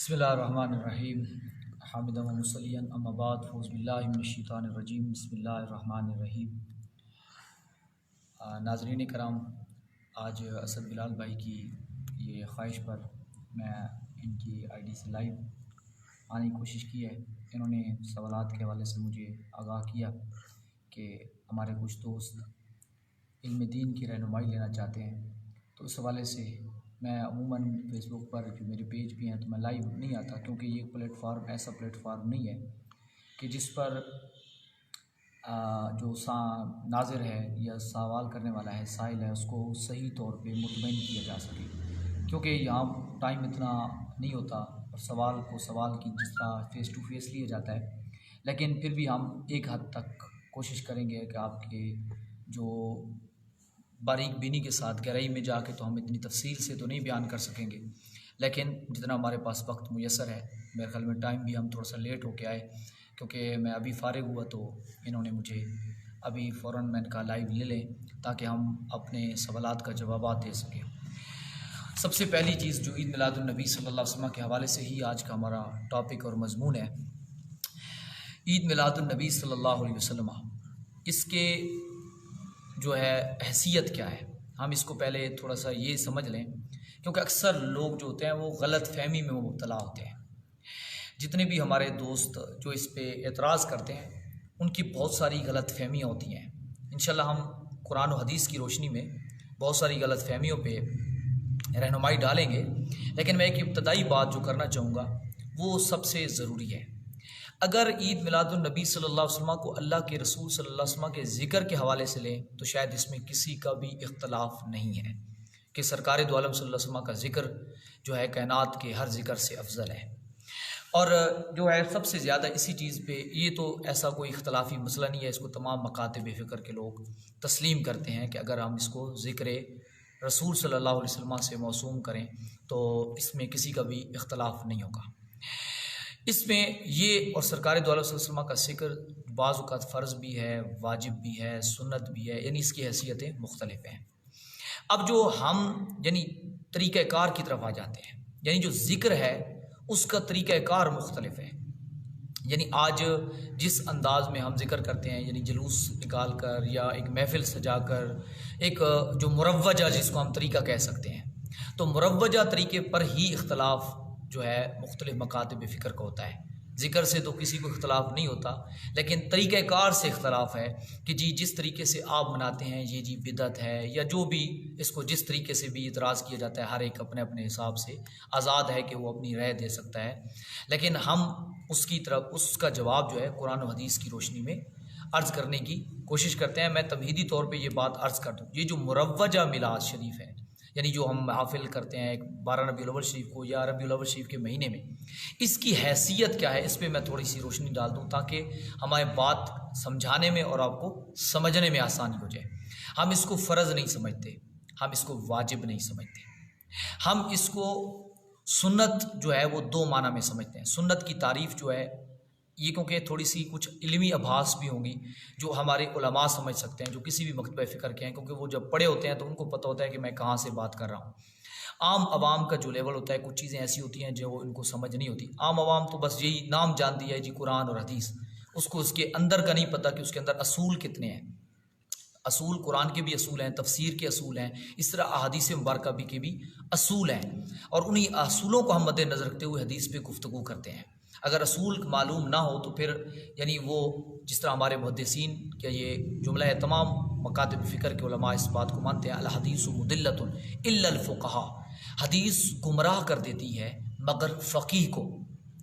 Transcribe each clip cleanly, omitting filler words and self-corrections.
بسم اللہ الرحمن الرحیم حامد و مصلیً اما بعد فاعوذ باللہ من الشیطان الرجیم بسم اللہ الرحمن الرحیم۔ ناظرین کرام، آج اسد بلال بھائی کی یہ خواہش پر میں ان کی آئی ڈی سے لائیو آنے کی کوشش کی ہے۔ انہوں نے سوالات کے حوالے سے مجھے آگاہ کیا کہ ہمارے کچھ دوست علم دین کی رہنمائی لینا چاہتے ہیں، تو اس حوالے سے میں عموماً فیس بک پر جو میرے پیج بھی ہیں تو میں لائیو نہیں آتا، کیونکہ یہ پلیٹ فارم ایسا پلیٹ فارم نہیں ہے کہ جس پر جو ناظر ہے یا سوال کرنے والا ہے، سائل ہے، اس کو صحیح طور پہ مطمئن کیا جا سکے، کیونکہ یہاں ٹائم اتنا نہیں ہوتا اور سوال کی جس طرح فیس ٹو فیس لیا جاتا ہے، لیکن پھر بھی ہم ایک حد تک کوشش کریں گے کہ آپ کے جو باریک بینی کے ساتھ گہرائی میں جا کے تو ہم اتنی تفصیل سے تو نہیں بیان کر سکیں گے، لیکن جتنا ہمارے پاس وقت میسر ہے، میرے خیال میں ٹائم بھی ہم تھوڑا سا لیٹ ہو کے آئے کیونکہ میں ابھی فارغ ہوا تو انہوں نے مجھے ابھی فوراً میں نے کہا لائیو لے لیں تاکہ ہم اپنے سوالات کا جوابات دے سکیں۔ سب سے پہلی چیز جو عید میلاد النبی صلی اللہ علیہ وسلم کے حوالے سے ہی آج کا ہمارا ٹاپک اور مضمون ہے، عید میلاد النبی صلی اللہ علیہ وسلم، اس کے جو ہے حیثیت کیا ہے، ہم اس کو پہلے تھوڑا سا یہ سمجھ لیں، کیونکہ اکثر لوگ جو ہوتے ہیں وہ غلط فہمی میں مبتلا ہوتے ہیں۔ جتنے بھی ہمارے دوست جو اس پہ اعتراض کرتے ہیں ان کی بہت ساری غلط فہمیاں ہوتی ہیں۔ انشاءاللہ ہم قرآن و حدیث کی روشنی میں بہت ساری غلط فہمیوں پہ رہنمائی ڈالیں گے، لیکن میں ایک ابتدائی بات جو کرنا چاہوں گا وہ سب سے ضروری ہے۔ اگر عید میلاد النبی صلی اللہ علیہ وسلم کو اللہ کے رسول صلی اللہ علیہ وسلم کے ذکر کے حوالے سے لیں تو شاید اس میں کسی کا بھی اختلاف نہیں ہے کہ سرکار دو عالم صلی اللہ علیہ وسلم کا ذکر جو ہے کائنات کے ہر ذکر سے افضل ہے، اور جو ہے سب سے زیادہ اسی چیز پہ یہ تو ایسا کوئی اختلافی مسئلہ نہیں ہے، اس کو تمام مکاتب فکر کے لوگ تسلیم کرتے ہیں کہ اگر ہم اس کو ذکر رسول صلی اللہ علیہ وسلم سے موسوم کریں تو اس میں کسی کا بھی اختلاف نہیں ہوگا۔ اس میں یہ اور سرکار دو عالم صلی اللہ علیہ وسلم کا ذکر بعض اوقات فرض بھی ہے، واجب بھی ہے، سنت بھی ہے، یعنی اس کی حیثیتیں مختلف ہیں۔ اب جو ہم یعنی طریقہ کار کی طرف آ جاتے ہیں، یعنی جو ذکر ہے اس کا طریقہ کار مختلف ہے، یعنی آج جس انداز میں ہم ذکر کرتے ہیں، یعنی جلوس نکال کر یا ایک محفل سجا کر ایک جو مروجہ جس کو ہم طریقہ کہہ سکتے ہیں، تو مروجہ طریقے پر ہی اختلاف جو ہے مختلف مکاتب فکر کا ہوتا ہے۔ ذکر سے تو کسی کو اختلاف نہیں ہوتا، لیکن طریقہ کار سے اختلاف ہے کہ جی جس طریقے سے آپ مناتے ہیں یہ جی بدعت ہے، یا جو بھی اس کو جس طریقے سے بھی اعتراض کیا جاتا ہے، ہر ایک اپنے اپنے حساب سے آزاد ہے کہ وہ اپنی رائے دے سکتا ہے، لیکن ہم اس کی طرف اس کا جواب جو ہے قرآن و حدیث کی روشنی میں عرض کرنے کی کوشش کرتے ہیں۔ میں تمہیدی طور پہ یہ بات عرض کر دوں، یہ جو مروجہ میلاد شریف ہے، یعنی جو ہم محافل کرتے ہیں 12 ربیع الاول شریف کو یا ربیع الاول شریف کے مہینے میں، اس کی حیثیت کیا ہے، اس پہ میں تھوڑی سی روشنی ڈال دوں تاکہ ہماری بات سمجھانے میں اور آپ کو سمجھنے میں آسانی ہو جائے۔ ہم اس کو فرض نہیں سمجھتے، ہم اس کو واجب نہیں سمجھتے، ہم اس کو سنت جو ہے وہ دو معنی میں سمجھتے ہیں۔ سنت کی تعریف جو ہے یہ کیونکہ تھوڑی سی کچھ علمی ابحاث بھی ہوں گی جو ہمارے علماء سمجھ سکتے ہیں، جو کسی بھی مکتبہ فکر کے ہیں، کیونکہ وہ جب پڑھے ہوتے ہیں تو ان کو پتہ ہوتا ہے کہ میں کہاں سے بات کر رہا ہوں۔ عام عوام کا جو لیول ہوتا ہے، کچھ چیزیں ایسی ہوتی ہیں جو ان کو سمجھ نہیں ہوتی۔ عام عوام تو بس یہی نام جانتی ہے جی قرآن اور حدیث، اس کو اس کے اندر کا نہیں پتہ کہ اس کے اندر اصول کتنے ہیں۔ اصول قرآن کے بھی اصول ہیں، تفسیر کے اصول ہیں، اس طرح احادیث مبارکہ بھی کے بھی اصول ہیں، اور انہی اصولوں کو ہم مد نظر رکھتے ہوئے حدیث پہ گفتگو کرتے ہیں۔ اگر اصول معلوم نہ ہو تو پھر یعنی وہ جس طرح ہمارے محدثین کا یہ جملہ ہے، تمام مکاتب فکر کے علماء اس بات کو مانتے ہیں، الحدیث مضلۃ الا الفقہاء، حدیث گمراہ کر دیتی ہے مگر فقیہ کو،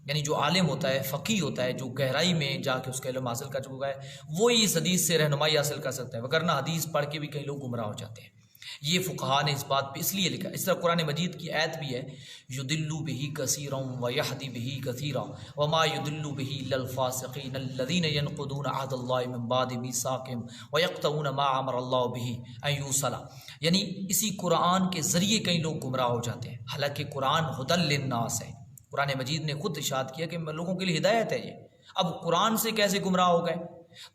یعنی جو عالم ہوتا ہے، فقیہ ہوتا ہے، جو گہرائی میں جا کے اس کا علم حاصل کر چکا ہے، وہی اس حدیث سے رہنمائی حاصل کر سکتا ہے، وگرنہ حدیث پڑھ کے بھی کئی لوگ گمراہ ہو جاتے ہیں۔ یہ فقہاء نے اس بات پہ اس لیے لکھا۔ اس طرح قرآن مجید کی آیت بھی ہے، یضل بہ کثیرا ویہدی بہ کثیرا وما یضل بہ الا الفاسقین الذین ینقضون عہد اللہ من بعد میثاقہ ویقطعون ما امر اللہ بہ ان یوصل، یعنی اسی قرآن کے ذریعے کئی لوگ گمراہ ہو جاتے ہیں، حالانکہ قرآن ھدی للناس ہے۔ قرآن مجید نے خود ارشاد کیا کہ لوگوں کے لیے ہدایت ہے یہ۔ اب قرآن سے کیسے گمراہ ہو گئے؟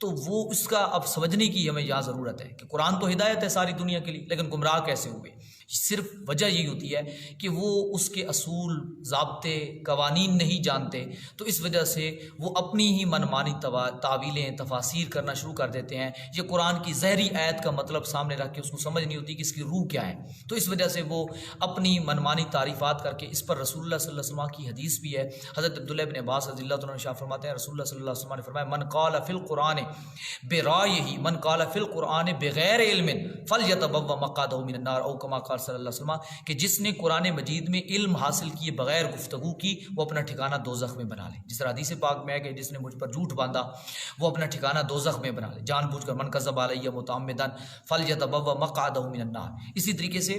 تو وہ اس کا اب سمجھنے کی ہمیں یہاں ضرورت ہے کہ قرآن تو ہدایت ہے ساری دنیا کے لیے، لیکن گمراہ کیسے ہوئے؟ صرف وجہ یہی ہوتی ہے کہ وہ اس کے اصول، ضابطے، قوانین نہیں جانتے، تو اس وجہ سے وہ اپنی ہی منمانی تعویلیں، تفاسیر کرنا شروع کر دیتے ہیں، یا قرآن کی ظاہری آیت کا مطلب سامنے رکھ کے اس کو سمجھ نہیں ہوتی کہ اس کی روح کیا ہے، تو اس وجہ سے وہ اپنی منمانی تعریفات کر کے اس پر رسول اللہ صلی اللہ علیہ وسلم کی حدیث بھی ہے، حضرت عبداللہ ابن عباس رضی اللہ عنہ شاہ فرماتے ہیں رسول اللہ صلی اللہ علیہ وسلم نے فرمایا من قال فی القرآن برائیہ من قال فی القرآن بغیر علم فلیتبوأ مقعدہ من النار او کما قال صلی اللہ علیہ وسلم، کہ جس نے قرآن مجید میں علم حاصل کیے بغیر گفتگو کی وہ اپنا ٹھکانہ دوزخ میں بنا لے، جس طرح حدیث پاک میں ہے کہ جس نے مجھ پر جھوٹ باندھا وہ اپنا ٹھکانہ دوزخ میں بنا لے جان بوجھ کر، من کذب علی متعمدا فلیتبوأ مقعدہ من النار۔ اسی طریقے سے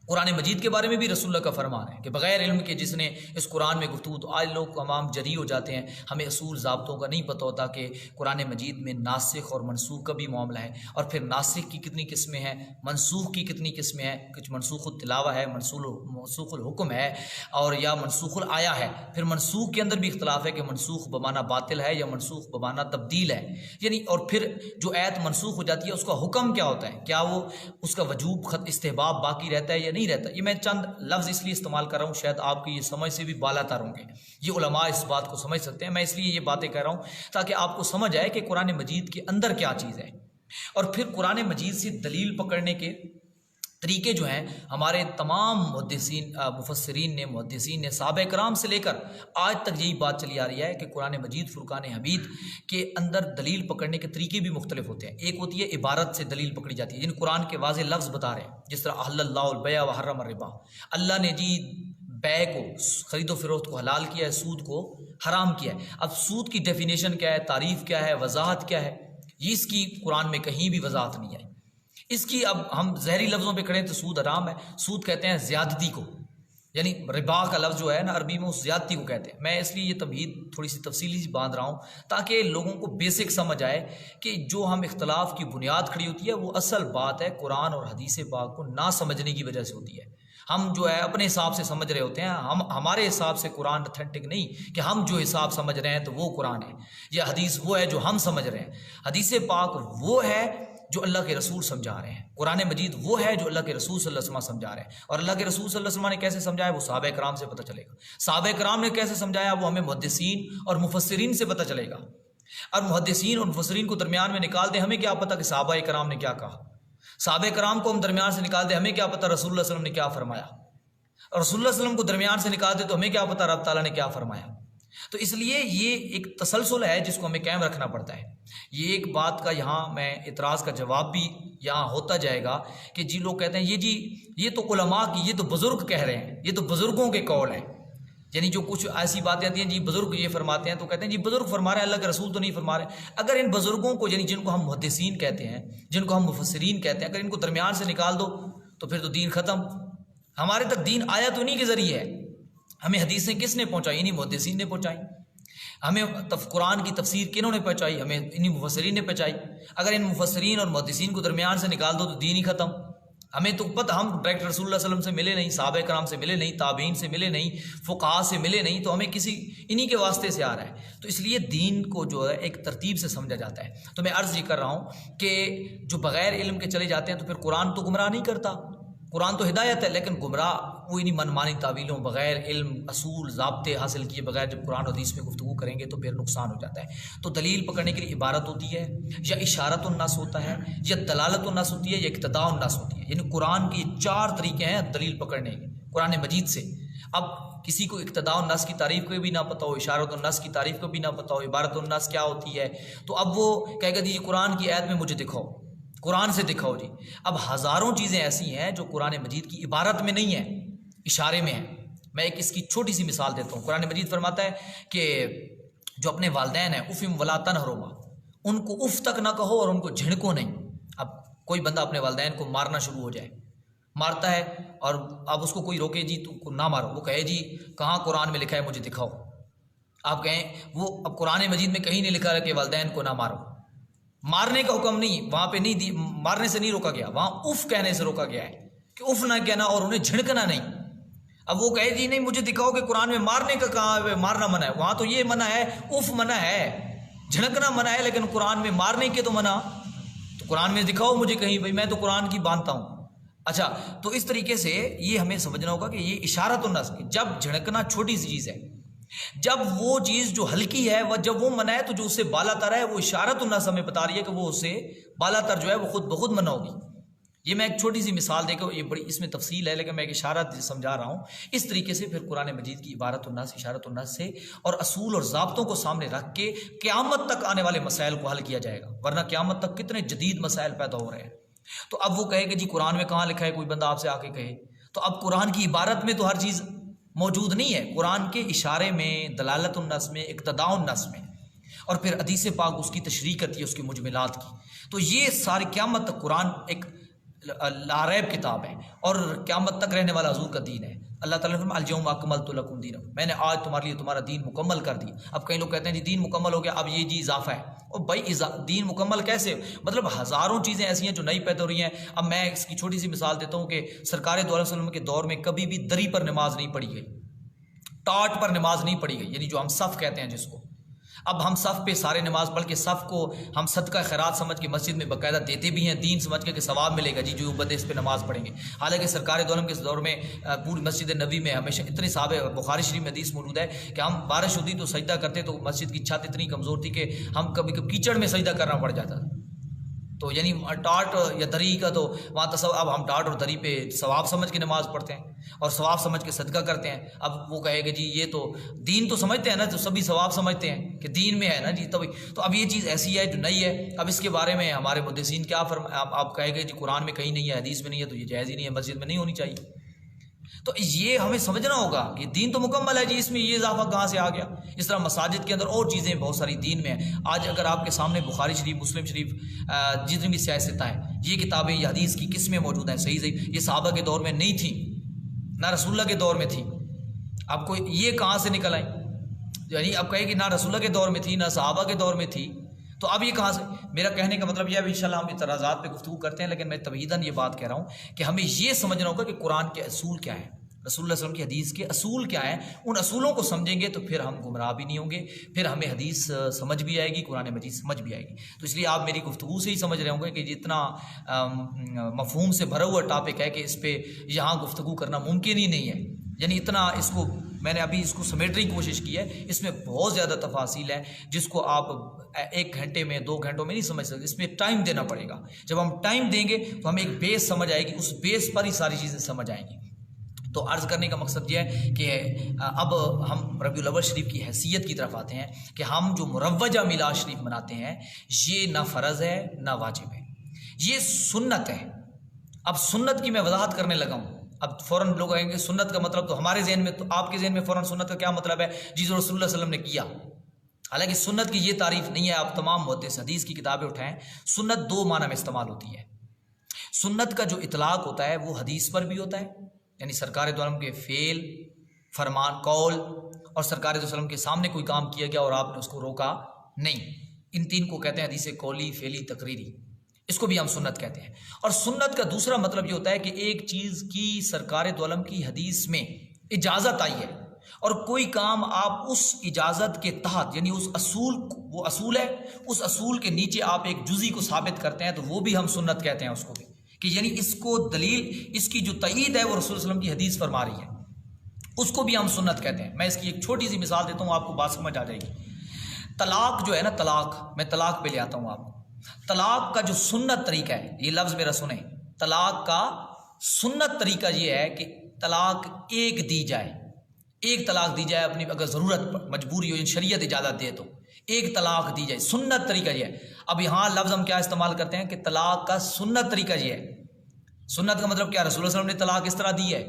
قرآن مجید کے بارے میں بھی رسول اللہ کا فرمان ہے کہ بغیر علم کے جس نے اس قرآن میں گفتگو، تو آج لوگ تمام جری ہو جاتے ہیں، ہمیں اصول ضابطوں کا نہیں پتہ ہوتا کہ قرآن مجید میں ناسخ اور منسوخ کا بھی معاملہ ہے، اور پھر ناسخ کی کتنی قسمیں ہیں، منسوخ کی کتنی قسمیں ہیں، کچھ منسوخ التلاوہ ہے، منسوخ الحکم ہے، اور یا منسوخ الآیا ہے۔ پھر منسوخ کے اندر بھی اختلاف ہے کہ منسوخ بمعنی باطل ہے یا منسوخ بمعنی تبدیل ہے، یعنی اور پھر جو آیت منسوخ ہو جاتی ہے اس کا حکم کیا ہوتا ہے، کیا وہ اس کا وجوب استحباب باقی رہتا ہے یا نہیں رہتا۔ یہ میں چند لفظ اس لیے استعمال کر رہا ہوں، شاید آپ کی یہ سمجھ سے بھی بالا تر ہوں گے، یہ علماء اس بات کو سمجھ سکتے ہیں، میں اس لیے یہ باتیں کہہ رہا ہوں تاکہ آپ کو سمجھ آئے کہ قرآن مجید کے اندر کیا چیز ہے۔ اور پھر قرآن مجید سے دلیل پکڑنے کے طریقے جو ہیں، ہمارے تمام مفسرین نے، محدثین نے، صحابہ کرام سے لے کر آج تک یہی بات چلی آ رہی ہے کہ قرآن مجید فرقان حمید کے اندر دلیل پکڑنے کے طریقے بھی مختلف ہوتے ہیں۔ ایک ہوتی ہے عبارت سے دلیل پکڑی جاتی ہے، یعنی قرآن کے واضح لفظ بتا رہے ہیں، جس طرح احل اللہ البیع وحرم الربا، اللہ نے جی بے کو، خرید و فروخت کو حلال کیا ہے، سود کو حرام کیا ہے۔ اب سود کی ڈیفینیشن کیا ہے، تعریف کیا ہے، وضاحت کیا ہے، یہ اس کی قرآن میں کہیں بھی وضاحت نہیں ہے اس کی۔ اب ہم ظاہری لفظوں پہ کھڑے تو سود حرام ہے، سود کہتے ہیں زیادتی کو، یعنی ربا کا لفظ جو ہے نا عربی میں اس زیادتی کو کہتے ہیں۔ میں اس لیے یہ تمہید تھوڑی سی تفصیلی سی باندھ رہا ہوں تاکہ لوگوں کو بیسک سمجھ آئے کہ جو ہم اختلاف کی بنیاد کھڑی ہوتی ہے وہ اصل بات ہے قرآن اور حدیث پاک کو نہ سمجھنے کی وجہ سے ہوتی ہے۔ ہم جو ہے اپنے حساب سے سمجھ رہے ہوتے ہیں، ہمارے حساب سے قرآن اتھینٹک نہیں کہ ہم جو حساب سمجھ رہے ہیں تو وہ قرآن ہے، یا حدیث وہ ہے جو ہم سمجھ رہے ہیں۔ حدیث پاک وہ ہے جو اللہ کے رسول سمجھا رہے ہیں، قرآن مجید وہ ہے جو اللہ کے رسول صلی اللہ علیہ وسلم سمجھا رہے ہیں، اور اللہ کے رسول صلی اللہ علیہ وسلم نے کیسے سمجھایا وہ صحابہ کرام سے پتہ چلے گا، صحابہ کرام نے کیسے سمجھایا وہ ہمیں محدثین اور مفسرین سے پتہ چلے گا، اور محدثین اور مفسرین کو درمیان میں نکال دیں، ہمیں کیا پتہ کہ صحابہ کرام نے کیا کہا، صحابہ کرام کو ہم درمیان سے نکال دیں، ہمیں کیا پتہ رسول اللہ صلی اللہ علیہ وسلم نے کیا فرمایا، اور رسول اللہ صلی اللہ علیہ وسلم کو درمیان سے نکال دیں تو ہمیں کیا پتہ رب تعالیٰ نے کیا فرمایا۔ تو اس لیے یہ ایک تسلسل ہے جس کو ہمیں قائم رکھنا پڑتا ہے۔ یہ ایک بات کا یہاں میں اعتراض کا جواب بھی یہاں ہوتا جائے گا کہ جی لوگ کہتے ہیں یہ تو علماء کی، یہ تو بزرگ کہہ رہے ہیں، یہ تو بزرگوں کے قول ہیں، یعنی جو کچھ ایسی باتیں آتی ہیں جی بزرگ یہ فرماتے ہیں تو کہتے ہیں جی بزرگ فرما رہے ہیں، اللہ کے رسول تو نہیں فرما رہے۔ اگر ان بزرگوں کو، یعنی جن کو ہم محدثین کہتے ہیں، جن کو ہم مفسرین کہتے ہیں، اگر ان کو درمیان سے نکال دو تو پھر تو دین ختم۔ ہمارے تک دین آیا تو انہی کے ذریعے ہے، ہمیں حدیثیں کس نے پہنچائی؟ انہی محدثین نے پہنچائی۔ ہمیں قرآن کی تفسیر کنہوں نے پہنچائی؟ ہمیں انہی مفسرین نے پہنچائی۔ اگر ان مفسرین اور محدثین کو درمیان سے نکال دو تو دین ہی ختم۔ ہمیں تو پتہ، ہم ڈائریکٹ رسول اللہ صلی اللہ علیہ وسلم سے ملے نہیں، صحابہ کرام سے ملے نہیں، تابعین سے ملے نہیں، فقہاء سے ملے نہیں، تو ہمیں کسی انہی کے واسطے سے آ رہا ہے۔ تو اس لیے دین کو جو ہے ایک ترتیب سے سمجھا جاتا ہے۔ تو میں عرض یہ کر رہا ہوں کہ جو بغیر علم کے چلے جاتے ہیں تو پھر قرآن تو گمراہ نہیں کرتا، قرآن تو ہدایت ہے، لیکن گمراہ وہ انہی منمانی تعویلوں، بغیر علم، اصول، ضابطے حاصل کیے بغیر جب قرآن و حدیث میں گفتگو کریں گے تو پھر نقصان ہو جاتا ہے۔ تو دلیل پکڑنے کے لیے عبارت ہوتی ہے، یا اشارت النص ہوتا ہے، یا دلالت النص ہوتی ہے، یا اقتداء النص ہوتی ہے، یعنی قرآن کے 4 طریقے ہیں دلیل پکڑنے کے قرآن مجید سے۔ اب کسی کو اقتداء النص کی تعریف کو بھی نہ پتہ ہو، اشارت النص کی تعریف کو بھی نہ پتہ ہو، عبارت النص کیا ہوتی ہے، تو اب وہ کہے گا جی قرآن کی آیت میں مجھے دکھاؤ، قرآن سے دکھاؤ جی۔ اب ہزاروں چیزیں ایسی ہیں جو قرآن مجید کی عبارت میں نہیں ہیں، اشارے میں ہیں۔ میں ایک اس کی چھوٹی سی مثال دیتا ہوں۔ قرآن مجید فرماتا ہے کہ جو اپنے والدین ہیں افم ولا تنہرہما، ان کو اف تک نہ کہو اور ان کو جھڑکو نہیں۔ اب کوئی بندہ اپنے والدین کو مارنا شروع ہو جائے، مارتا ہے، اور اب اس کو کوئی روکے جی تم کو نہ مارو، وہ کہے جی کہاں قرآن میں لکھا ہے مجھے دکھاؤ، آپ کہیں وہ اب قرآن مجید میں کہیں نہیں لکھا ہے کہ والدین کو نہ مارو۔ مارنے کا حکم نہیں وہاں پہ نہیں، مارنے سے نہیں روکا گیا، وہاں اف کہنے سے روکا گیا ہے کہ اف نہ کہنا اور انہیں جھڑکنا نہیں۔ اب وہ کہے جی نہیں مجھے دکھاؤ کہ قرآن میں مارنے کا کہاں ہے، مارنا منع ہے، وہاں تو یہ منع ہے، اف منع ہے، جھڑکنا منع ہے، لیکن قرآن میں مارنے کے تو منع۔ تو قرآن میں دکھاؤ مجھے کہیں، بھائی میں تو قرآن کی باندھتا ہوں، اچھا، تو اس طریقے سے یہ ہمیں سمجھنا ہوگا کہ یہ اشارۃ النص، جب جھڑکنا چھوٹی سی چیز ہے، جب وہ چیز جو ہلکی ہے وہ جب وہ منع ہے، تو جو اس سے بالا تر ہے وہ اشارۃ النص ہمیں بتا رہی ہے کہ وہ اس سے بالا تر جو ہے وہ خود بخود منع ہوگی۔ یہ میں ایک چھوٹی سی مثال دے کے، یہ بڑی اس میں تفصیل ہے لیکن میں ایک اشارہ سمجھا رہا ہوں۔ اس طریقے سے پھر قرآن مجید کی عبارت الناس، اشارۃ الناس سے اور اصول اور ضابطوں کو سامنے رکھ کے قیامت تک آنے والے مسائل کو حل کیا جائے گا، ورنہ قیامت تک کتنے جدید مسائل پیدا ہو رہے ہیں۔ تو اب وہ کہے کہ جی قرآن میں کہاں لکھا ہے، کوئی بندہ آپ سے آ کے کہے، تو اب قرآن کی عبارت میں تو ہر چیز موجود نہیں ہے، قرآن کے اشارے میں، دلالت النص میں، اقتداء النص میں، اور پھر حدیث پاک اس کی تشریح کرتی ہے اس کے مجملات کی۔ تو یہ ساری قیامت تک قرآن ایک لاریب کتاب ہے اور قیامت تک رہنے والا حضور کا دین ہے۔ اللہ تعالیٰ نے فرمایا اليوم اکملت لکم دینکم، میں نے آج تمہارے لیے تمہارا دین مکمل کر دیا۔ اب کئی لوگ کہتے ہیں جی دین مکمل ہو گیا، اب یہ جی اضافہ ہے۔ اور بھائی دین مکمل کیسے؟ مطلب ہزاروں چیزیں ایسی ہیں جو نئی پیدا ہو رہی ہیں۔ اب میں اس کی چھوٹی سی مثال دیتا ہوں کہ سرکار دو علیہ وسلم کے دور میں کبھی بھی دری پر نماز نہیں پڑھی گئی، ٹاٹ پر نماز نہیں پڑھی گئی، یعنی جو ہم صف کہتے ہیں جس کو۔ اب ہم صف پہ سارے نماز پڑھ کے صف کو ہم صدقہ خیرات سمجھ کے مسجد میں باقاعدہ دیتے بھی ہیں، دین سمجھ کے کہ ثواب ملے گا جی جو بندے اس پہ نماز پڑھیں گے۔ حالانکہ سرکار دو عالم کے دور میں پوری مسجد نبی میں ہمیشہ اتنے صحابہ، بخاری شریف میں حدیث موجود ہے کہ ہم بارش ہوتی تو سجدہ کرتے تو مسجد کی چھت اتنی کمزور تھی کہ ہم کبھی کبھی کیچڑ میں سجدہ کرنا پڑ جاتا تھا۔ تو یعنی ٹاٹ یا دری کا تو وہاں تصور، اب ہم ٹاٹ اور دری پہ ثواب سمجھ کے نماز پڑھتے ہیں اور ثواب سمجھ کے صدقہ کرتے ہیں۔ اب وہ کہے کہ جی یہ تو دین تو سمجھتے ہیں نا، تو سبھی ثواب سمجھتے ہیں کہ دین میں ہے نا جی تبھی۔ تو اب یہ چیز ایسی ہے جو نئی ہے، اب اس کے بارے میں ہمارے محدثین کیا آپ کہے گے جی قرآن میں کہیں نہیں ہے، حدیث میں نہیں ہے، تو یہ جائز ہی نہیں ہے، مسجد میں نہیں ہونی چاہیے۔ تو یہ ہمیں سمجھنا ہوگا کہ دین تو مکمل ہے جی، اس میں یہ اضافہ کہاں سے آ گیا؟ اس طرح مساجد کے اندر اور چیزیں بہت ساری دین میں ہیں۔ آج اگر آپ کے سامنے بخاری شریف، مسلم شریف، جتنی بھی سیاستیں ہیں، یہ کتابیں، یہ حدیث کی قسمیں موجود ہیں، صحیح، یہ صحابہ کے دور میں نہیں تھیں، نہ رسول اللہ کے دور میں تھی۔ آپ کو یہ کہاں سے نکل آئی؟ یعنی اب کہے کہ نہ رسول اللہ کے دور میں تھی، نہ صحابہ کے دور میں تھی، تو اب یہ کہاں سے؟ میرا کہنے کا مطلب یہ ہے، انشاءاللہ ہم اعتراضات پہ گفتگو کرتے ہیں، لیکن میں تمہیداً یہ بات کہہ رہا ہوں کہ ہمیں یہ سمجھنا ہوگا کہ قرآن کے اصول کیا ہیں، رسول اللہ صلی اللہ علیہ وسلم کی حدیث کے اصول کیا ہیں۔ ان اصولوں کو سمجھیں گے تو پھر ہم گمراہ بھی نہیں ہوں گے، پھر ہمیں حدیث سمجھ بھی آئے گی، قرآن مجید سمجھ بھی آئے گی۔ تو اس لیے آپ میری گفتگو سے ہی سمجھ رہے ہوں گے کہ جتنا مفہوم سے بھرا ہوا ٹاپک ہے کہ اس پہ یہاں گفتگو کرنا ممکن ہی نہیں ہے۔ یعنی اتنا اس کو میں نے ابھی اس کو سمیٹنے کی کوشش کی ہے، اس میں بہت زیادہ تفاصیل ہے جس کو آپ 1 گھنٹے میں 2 گھنٹوں میں نہیں سمجھ سکتے، اس میں ٹائم دینا پڑے گا۔ جب ہم ٹائم دیں گے تو ہمیں ایک بیس سمجھ آئے گی، اس بیس پر ہی ساری چیزیں سمجھ آئیں گی۔ تو عرض کرنے کا مقصد یہ ہے کہ اب ہم ربیع الاول شریف کی حیثیت کی طرف آتے ہیں کہ ہم جو مروجہ میلاد شریف مناتے ہیں یہ نہ فرض ہے نہ واجب ہے، یہ سنت ہے۔ اب سنت کی میں وضاحت کرنے لگا ہوں۔ اب فوراً لوگ آئیں گے سنت کا مطلب تو ہمارے ذہن میں، تو آپ کے ذہن میں فوراً سنت کا کیا مطلب ہے جی جو رسول اللہ صلی اللہ علیہ وسلم نے کیا۔ حالانکہ سنت کی یہ تعریف نہیں ہے۔ آپ تمام محدث حدیث کی کتابیں اٹھائیں، سنت 2 معنی میں استعمال ہوتی ہے۔ سنت کا جو اطلاق ہوتا ہے وہ حدیث پر بھی ہوتا ہے، یعنی سرکار دو عالم کے فعل، فرمان، قول، اور سرکار دو علیہ وسلم کے سامنے کوئی کام کیا گیا اور آپ نے اس کو روکا نہیں، ان 3 کو کہتے ہیں حدیث قولی، فعلی، تقریری، اس کو بھی ہم سنت کہتے ہیں۔ اور سنت کا دوسرا مطلب یہ ہوتا ہے کہ ایک چیز کی سرکار دو عالم کی حدیث میں اجازت آئی ہے اور کوئی کام آپ اس اجازت کے تحت، یعنی اس اصول، وہ اصول ہے، اس اصول کے نیچے آپ ایک جزئی کو ثابت کرتے ہیں تو وہ بھی ہم سنت کہتے ہیں اس کو بھی، کہ یعنی اس کو دلیل، اس کی جو تائید ہے وہ رسول صلی اللہ علیہ وسلم کی حدیث فرما رہی ہے، اس کو بھی ہم سنت کہتے ہیں۔ میں اس کی ایک چھوٹی سی مثال دیتا ہوں، آپ کو بات سمجھ آ جائے گی۔ طلاق جو ہے نا، طلاق، میں طلاق پہ لے آتا ہوں آپ کو۔ طلاق کا جو سنت طریقہ ہے، یہ لفظ میرا سنیں، طلاق کا سنت طریقہ یہ ہے کہ طلاق ایک دی جائے، ایک طلاق دی جائے اپنی، اگر ضرورت مجبوری ہو، شریعت اجازت دے تو ایک طلاق دی جائے، سنت طریقہ یہ ہے۔ اب یہاں لفظ ہم کیا استعمال کرتے ہیں کہ طلاق کا سنت طریقہ یہ ہے۔ سنت کا مطلب کیا؟ رسول اللہ صلی اللہ علیہ وسلم نے طلاق اس طرح دی ہے؟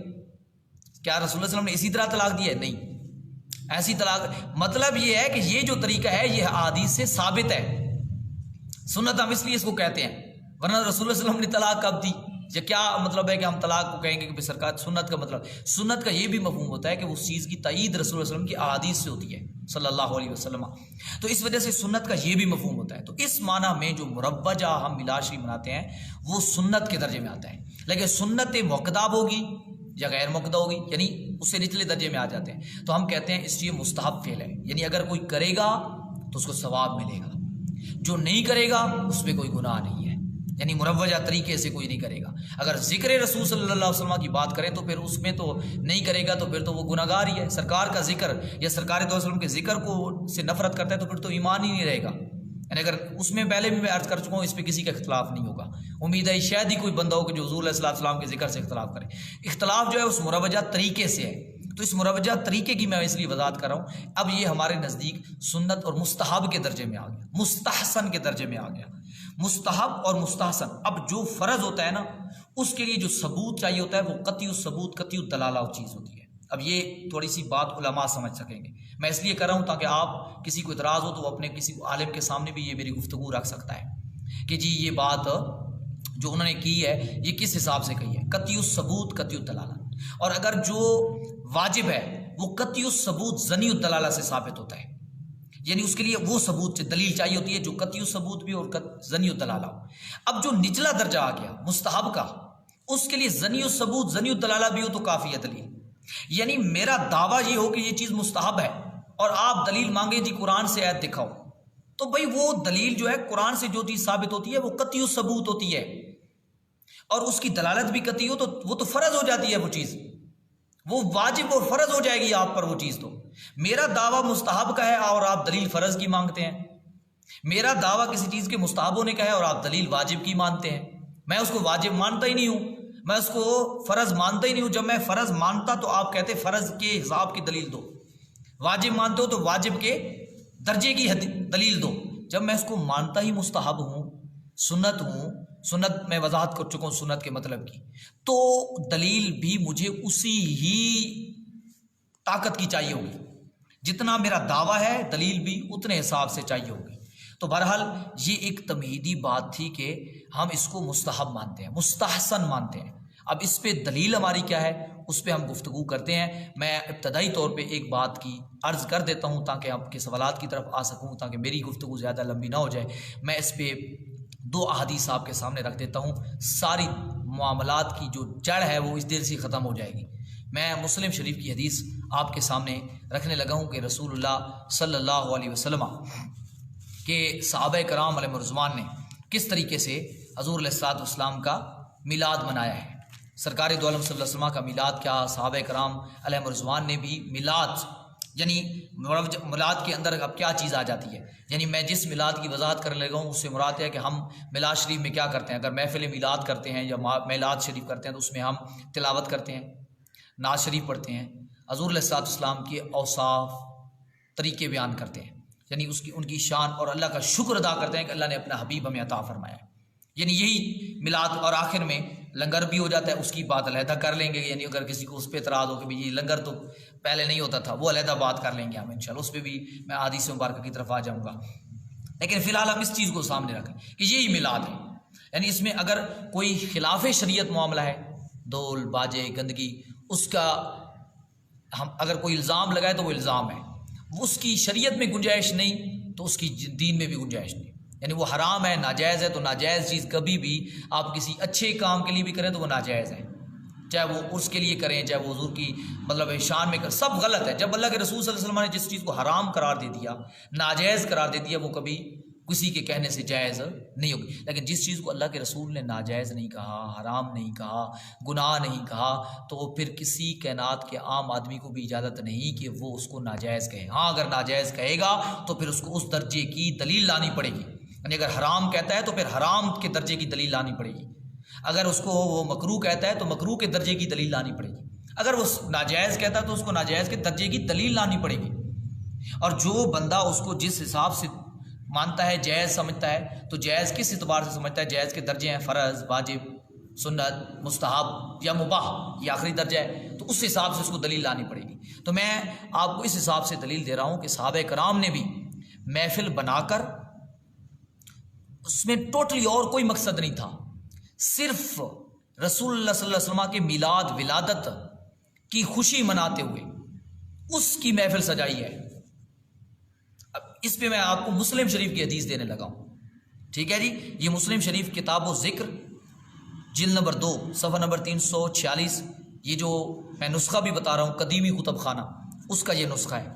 کیا رسول اللہ صلی اللہ علیہ وسلم نے اسی طرح طلاق دی ہے؟ نہیں، ایسی طلاق، مطلب یہ ہے کہ یہ جو طریقہ ہے یہ احادیث سے ثابت ہے۔ سنت ہم اس لیے اس کو کہتے ہیں، ورنہ رسول اللہ صلی اللہ علیہ وسلم نے طلاق کب دی؟ یہ کیا مطلب ہے کہ ہم طلاق کو کہیں گے کہ سرکار؟ سنت کا مطلب، سنت کا یہ بھی مفہوم ہوتا ہے کہ اس چیز کی تائید رسول اللہ صلی اللہ علیہ وسلم کی احادیث سے ہوتی ہے صلی اللہ علیہ وسلم، تو اس وجہ سے سنت کا یہ بھی مفہوم ہوتا ہے۔ تو اس معنی میں جو مروجہ ہم میلاد شریف مناتے ہیں وہ سنت کے درجے میں آتا ہے، لیکن سنت مؤکدہ ہوگی یا غیر مؤکدہ ہوگی، یعنی اس سے نچلے درجے میں آ جاتے ہیں، تو ہم کہتے ہیں اس لیے مستحب فعل ہے، یعنی اگر کوئی کرے گا تو اس کو ثواب ملے گا، جو نہیں کرے گا اس پہ کوئی گناہ نہیں ہے۔ یعنی مروجہ طریقے سے کوئی نہیں کرے گا۔ اگر ذکر رسول صلی اللہ علیہ وسلم کی بات کریں تو پھر اس میں تو نہیں کرے گا، تو پھر تو وہ گناہ گار ہی ہے۔ سرکار کا ذکر یا سرکار صلی اللہ علیہ وسلم کے ذکر کو سے نفرت کرتا ہے تو پھر تو ایمان ہی نہیں رہے گا۔ یعنی اگر اس میں پہلے بھی میں عرض کر چکا ہوں، اس پہ کسی کا اختلاف نہیں ہوگا۔ امید ہے شاید ہی کوئی بندہ ہو کہ جو حضور علیہ الصلوۃ والسلام کے ذکر سے اختلاف کرے۔ اختلاف جو ہے اس مروجہ طریقے سے ہے، تو اس مروجہ طریقے کی میں اس لیے وضاحت کر رہا ہوں۔ اب یہ ہمارے نزدیک سنت اور مستحب کے درجے میں آ گیا، مستحسن کے درجے میں آ گیا۔ مستحب اور مستحسن، اب جو فرض ہوتا ہے نا، اس کے لیے جو ثبوت چاہیے ہوتا ہے وہ قطعی الثبوت قطعی الدلالہ چیز ہوتی ہے۔ اب یہ تھوڑی سی بات علماء سمجھ سکیں گے، میں اس لیے کر رہا ہوں تاکہ آپ کسی کو اعتراض ہو تو وہ اپنے کسی عالم کے سامنے بھی یہ میری گفتگو رکھ سکتا ہے کہ جی یہ بات جو انہوں نے کی ہے یہ کس حساب سے کہی ہے، قطعی الثبوت قطعی الدلالہ۔ اور اگر جو واجب ہے وہ قطعی الثبوت ظنی الدلالہ سے ثابت ہوتا ہے، یعنی اس کے لیے وہ ثبوت دلیل چاہیے ہوتی ہے جو قطعی الثبوت بھی اور ظنی الدلالہ ہو۔ اب جو نچلا درجہ آ گیا مستحب کا، اس کے لیے ظنی الثبوت ظنی الدلالہ بھی ہو تو کافی ہے دلیل۔ یعنی میرا دعویٰ یہ ہو کہ یہ چیز مستحب ہے اور آپ دلیل مانگے جی قرآن سے آیت دکھاؤ، تو بھئی وہ دلیل جو ہے قرآن سے جو چیز ثابت ہوتی ہے وہ قطعی الثبوت ہوتی ہے، اور اس کی دلالت بھی قطعی ہو تو وہ تو فرض ہو جاتی ہے، وہ چیز وہ واجب اور فرض ہو جائے گی آپ پر وہ چیز۔ تو میرا دعویٰ مستحب کا ہے اور آپ دلیل فرض کی مانگتے ہیں، میرا دعویٰ کسی چیز کے مستحب ہونے کا ہے اور آپ دلیل واجب کی مانتے ہیں۔ میں اس کو واجب مانتا ہی نہیں ہوں، میں اس کو فرض مانتا ہی نہیں ہوں۔ جب میں فرض مانتا تو آپ کہتے فرض کے حساب کی دلیل دو، واجب مانتے ہو تو واجب کے درجے کی دلیل دو۔ جب میں اس کو مانتا ہی مستحب ہوں، سنت ہوں، سنت میں وضاحت کر چکا ہوں سنت کے مطلب کی، تو دلیل بھی مجھے اسی ہی طاقت کی چاہیے ہوگی، جتنا میرا دعویٰ ہے دلیل بھی اتنے حساب سے چاہیے ہوگی۔ تو بہرحال یہ ایک تمہیدی بات تھی کہ ہم اس کو مستحب مانتے ہیں، مستحسن مانتے ہیں۔ اب اس پہ دلیل ہماری کیا ہے اس پہ ہم گفتگو کرتے ہیں۔ میں ابتدائی طور پہ ایک بات کی عرض کر دیتا ہوں تاکہ آپ کے سوالات کی طرف آ سکوں، تاکہ میری گفتگو زیادہ لمبی نہ ہو جائے۔ میں اس پہ 2 احادیث آپ کے سامنے رکھ دیتا ہوں، ساری معاملات کی جو جڑ ہے وہ اس دیر سے ختم ہو جائے گی۔ میں مسلم شریف کی حدیث آپ کے سامنے رکھنے لگا ہوں کہ رسول اللہ صلی اللہ علیہ وسلم کہ صحابہ کرام علیہ رضوان نے کس طریقے سے حضور علیہ الصلوۃ والسلام کا میلاد منایا ہے۔ سرکار دو عالم صلی اللہ علیہ وسلم کا میلاد کیا صحابہ کرام علیہ رضوان نے بھی میلاد، یعنی میلاد کے اندر اب کیا چیز آ جاتی ہے، یعنی میں جس میلاد کی وضاحت کرنے لگا ہوں اس سے مراد ہے کہ ہم میلاد شریف میں کیا کرتے ہیں۔ اگر محفل میلاد کرتے ہیں یا میلاد شریف کرتے ہیں تو اس میں ہم تلاوت کرتے ہیں، نعت شریف پڑھتے ہیں، حضور علیہ الصلوۃ والسلام کے اوصاف طریقے بیان کرتے ہیں، یعنی ان کی شان اور اللہ کا شکر ادا کرتے ہیں کہ اللہ نے اپنا حبیب ہمیں عطا فرمایا ہے، یعنی یہی میلاد۔ اور آخر میں لنگر بھی ہو جاتا ہے، اس کی بات علیحدہ کر لیں گے، یعنی اگر کسی کو اس پہ اعتراض ہو کہ بھئی یہ لنگر تو پہلے نہیں ہوتا تھا، وہ علیحدہ بات کر لیں گے ہم انشاءاللہ، اس پہ بھی میں احادیث مبارکہ کی طرف آ جاؤں گا۔ لیکن فی الحال ہم اس چیز کو سامنے رکھیں کہ یہی میلاد ہے، یعنی اس میں اگر کوئی خلاف شریعت معاملہ ہے، ڈھول باجے گندگی، اس کا ہم اگر کوئی الزام لگائے تو وہ الزام ہے، اس کی شریعت میں گنجائش نہیں تو اس کی دین میں بھی گنجائش نہیں، یعنی وہ حرام ہے، ناجائز ہے۔ تو ناجائز چیز کبھی بھی آپ کسی اچھے کام کے لیے بھی کریں تو وہ ناجائز ہے، چاہے وہ عرس کے لیے کریں، چاہے وہ حضور کی مطلب شان میں کریں، سب غلط ہے۔ جب اللہ کے رسول صلی اللہ علیہ وسلم نے جس چیز کو حرام قرار دے دیا، ناجائز قرار دے دیا، وہ کبھی کسی کے کہنے سے جائز نہیں ہوگی۔ لیکن جس چیز کو اللہ کے رسول نے ناجائز نہیں کہا، حرام نہیں کہا، گناہ نہیں کہا، تو وہ پھر کسی کائنات کے عام آدمی کو بھی اجازت نہیں کہ وہ اس کو ناجائز کہے۔ ہاں اگر ناجائز کہے گا تو پھر اس کو اس درجے کی دلیل لانی پڑے گی، یعنی اگر حرام کہتا ہے تو پھر حرام کے درجے کی دلیل لانی پڑے گی، اگر اس کو وہ مکروہ کہتا ہے تو مکروہ کے درجے کی دلیل لانی پڑے گی، اگر وہ ناجائز کہتا ہے تو اس کو ناجائز کے درجے کی دلیل لانی پڑے گی۔ اور جو بندہ اس کو جس حساب سے مانتا ہے جائز سمجھتا ہے، تو جائز کس اعتبار سے سمجھتا ہے؟ جائز کے درجے ہیں فرض، واجب، سنت، مستحب یا مباح، یہ آخری درجہ ہے، تو اس حساب سے اس کو دلیل لانی پڑے گی۔ تو میں آپ کو اس حساب سے دلیل دے رہا ہوں کہ صحابہ کرام نے بھی محفل بنا کر اس میں ٹوٹلی اور کوئی مقصد نہیں تھا، صرف رسول اللہ صلی اللہ علیہ وسلم کے میلاد ولادت کی خوشی مناتے ہوئے اس کی محفل سجائی ہے۔ اب اس پہ میں آپ کو مسلم شریف کی حدیث دینے لگا ہوں، ٹھیک ہے جی؟ یہ مسلم شریف کتاب و ذکر جلد نمبر 2 صفحہ نمبر 346، یہ جو میں نسخہ بھی بتا رہا ہوں قدیمی کتب خانہ، اس کا یہ نسخہ ہے۔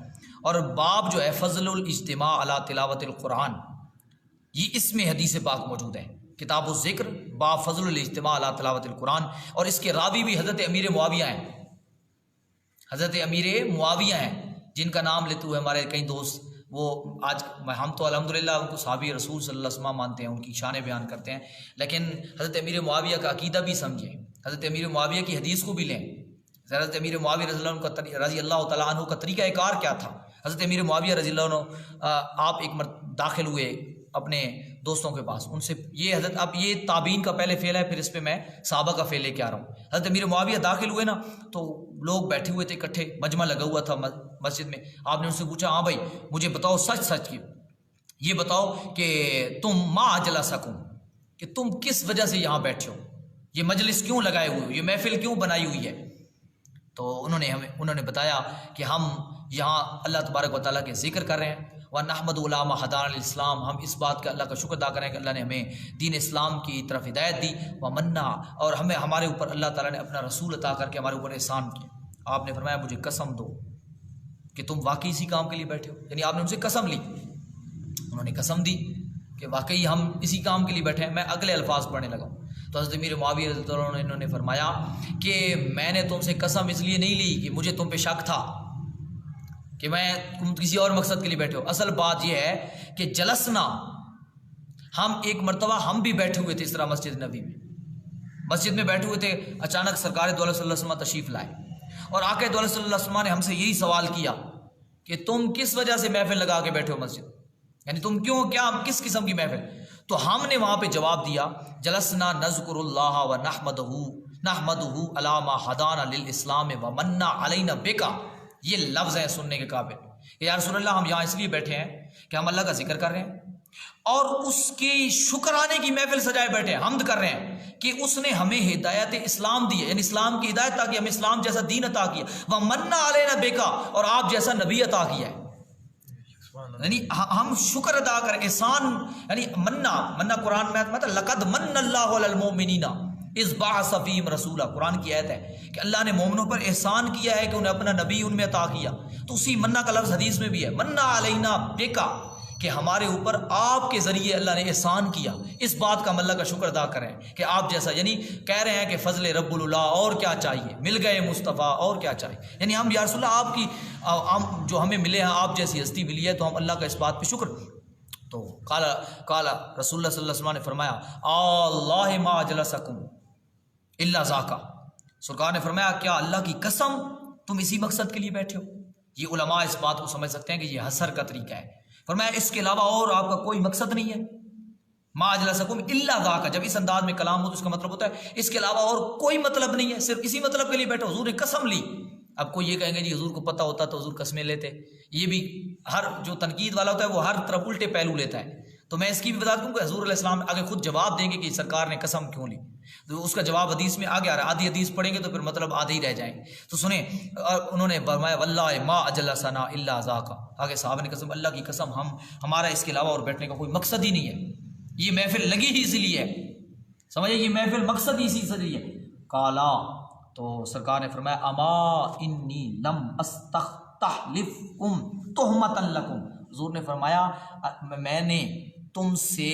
اور باب جو ہے فضل الاجتماع علی تلاوت القرآن، یہ اس میں حدیث پاک موجود ہے کتاب الذکر باب فضل الاجتماع علی تلاوت القرآن، اور اس کے راوی بھی حضرت امیر معاویہ ہیں، حضرت امیر معاویہ ہیں جن کا نام لیتے ہوئے ہمارے کئی دوست وہ آج ہم تو الحمدللہ ان کو صحابی رسول صلی اللہ علیہ وسلم مانتے ہیں، ان کی شان بیان کرتے ہیں، لیکن حضرت امیر معاویہ کا عقیدہ بھی سمجھیں، حضرت امیر معاویہ کی حدیث کو بھی لیں۔ حضرت امیر معاویہ رضی اللہ تعالیٰ عنہ کا طریقہ کار کیا تھا؟ حضرت امیر معاویہ رضی اللہ عنہ آپ ایک داخل ہوئے اپنے دوستوں کے پاس، ان سے یہ حضرت اب یہ تابعین کا پہلے فعل ہے، پھر اس پہ میں صحابہ کا فعل لے کے آ رہا ہوں۔ حضرت امیر معاویہ داخل ہوئے نا تو لوگ بیٹھے ہوئے تھے اکٹھے، مجمع لگا ہوا تھا مسجد میں۔ آپ نے ان سے پوچھا ہاں بھائی مجھے بتاؤ سچ سچ کی یہ بتاؤ کہ تم ما اجلسکم، کہ تم کس وجہ سے یہاں بیٹھے ہو، یہ مجلس کیوں لگائے ہوئے ہو، یہ محفل کیوں بنائی ہوئی ہے؟ تو انہوں نے بتایا کہ ہم یہاں اللہ تبارک و تعالیٰ کے ذکر کر رہے ہیں، وَنَحْمَدُ عَلَىٰ مَا هَدَانَا لِلْإِسْلَامِ، ہم اس بات کا اللہ کا شکر ادا کریں کہ اللہ نے ہمیں دین اسلام کی طرف ہدایت دی، وَمَنَّا، اور ہمارے اوپر اللہ تعالیٰ نے اپنا رسول عطا کر کے ہمارے اوپر احسان کیا۔ آپ نے فرمایا مجھے قسم دو کہ تم واقعی اسی کام کے لیے بیٹھے ہو، یعنی آپ نے ان سے قسم لی، انہوں نے قسم دی کہ واقعی ہم اسی کام کے لیے بیٹھے ہیں۔ میں اگلے الفاظ پڑھنے لگا ہوں تو حضرت امیر معاویہ رضی اللہ عنہ انہوں نے فرمایا کہ میں نے تم سے قسم اس لیے نہیں لی کہ مجھے تم پہ شک تھا کہ تم کسی اور مقصد کے لیے بیٹھے ہو، اصل بات یہ ہے کہ جلسنا، ہم ایک مرتبہ ہم بھی بیٹھے ہوئے تھے اس طرح مسجد نبی میں، مسجد میں بیٹھے ہوئے تھے، اچانک سرکار دو علیہ صلی اللہ علیہ وسلم تشریف لائے اور آقا دو علیہ صلی اللہ علیہ وسلم نے ہم سے یہی سوال کیا کہ تم کس وجہ سے محفل لگا کے بیٹھے ہو مسجد، یعنی تم کیوں، کیا کس قسم کی محفل؟ تو ہم نے وہاں پہ جواب دیا جلسنا نذکر اللہ و نحمدہ علی ما ہدانا للاسلام و منا علینا بکا، یہ لفظ ہیں سننے کے قابل کہ یا رسول اللہ ہم یہاں اس لیے بیٹھے ہیں کہ ہم اللہ کا ذکر کر رہے ہیں اور اس کے شکرانے کی محفل سجائے بیٹھے ہیں، حمد کر رہے ہیں کہ اس نے ہمیں ہدایت اسلام دی ہے، یعنی اسلام کی ہدایت تاکہ ہمیں اسلام جیسا دین عطا کیا، وہ منا علینا بیکا، اور آپ جیسا نبی عطا کیا ہے، یعنی ہم شکر ادا کریں، احسان، یعنی منا قرآن میں مطلب لقد من اللہ علی المؤمنین اذ بعث فیہم رسولا، قرآن کی آیت ہے کہ اللہ نے مومنوں پر احسان کیا ہے کہ انہیں اپنا نبی ان میں عطا کیا، تو اسی منا کا لفظ حدیث میں بھی ہے، منا علینا بیکا، کہ ہمارے اوپر آپ کے ذریعے اللہ نے احسان کیا، اس بات کا ہم اللہ کا شکر ادا کریں کہ آپ جیسا، یعنی کہہ رہے ہیں کہ فضل رب اللہ، اور کیا چاہیے، مل گئے مصطفیٰ، اور کیا چاہیے، یعنی ہم یا رسول اللہ آپ کی جو ہمیں ملے ہیں، آپ جیسی ہستی ملی ہے، تو ہم اللہ کا اس بات پہ شکر۔ تو کالا رسول اللہ صلی اللہ علیہ وسلم نے فرمایا اللہ ما اجلسکم الا ذاکا، سرکار نے فرمایا کیا اللہ کی قسم تم اسی مقصد کے لیے بیٹھے ہو؟ یہ علماء اس بات کو سمجھ سکتے ہیں کہ یہ حصر کا طریقہ ہے، فرمایا اس کے علاوہ اور آپ کا کوئی مقصد نہیں ہے، ما اجلسکم الا ذاکا، جب اس انداز میں کلام ہو تو اس کا مطلب ہوتا ہے اس کے علاوہ اور کوئی مطلب نہیں ہے، صرف اسی مطلب کے لیے بیٹھے ہو، حضور نے قسم لی۔ اب کوئی یہ کہیں گے جی حضور کو پتہ ہوتا تو حضور قسمیں لیتے، یہ بھی ہر جو تنقید والا ہوتا ہے وہ ہر طرف الٹے پہلو لیتا ہے، تو میں اس کی بھی بتا دوں کہ حضور علیہ السلام آگے خود جواب دیں گے کہ سرکار نے قسم کیوں لی، تو اس کا جواب حدیث میں آگے آ رہا ہے، آدھی حدیث پڑھیں گے تو پھر مطلب آدھے ہی رہ جائیں گے، تو سنیں، انہوں نے فرمایا واللہ ما اجلسنا الا ذاکا، آگے صحابہ نے قسم، اللہ کی قسم ہمارا اس کے علاوہ اور بیٹھنے کا کوئی مقصد ہی نہیں ہے، یہ محفل لگی ہی اسی لیے ہے، سمجھے، یہ محفل مقصد ہی اسی سے لیے۔ کالا، تو سرکار نے فرمایا اما انی لم استخلفکم تہمتا لکم، حضور نے فرمایا میں نے تم سے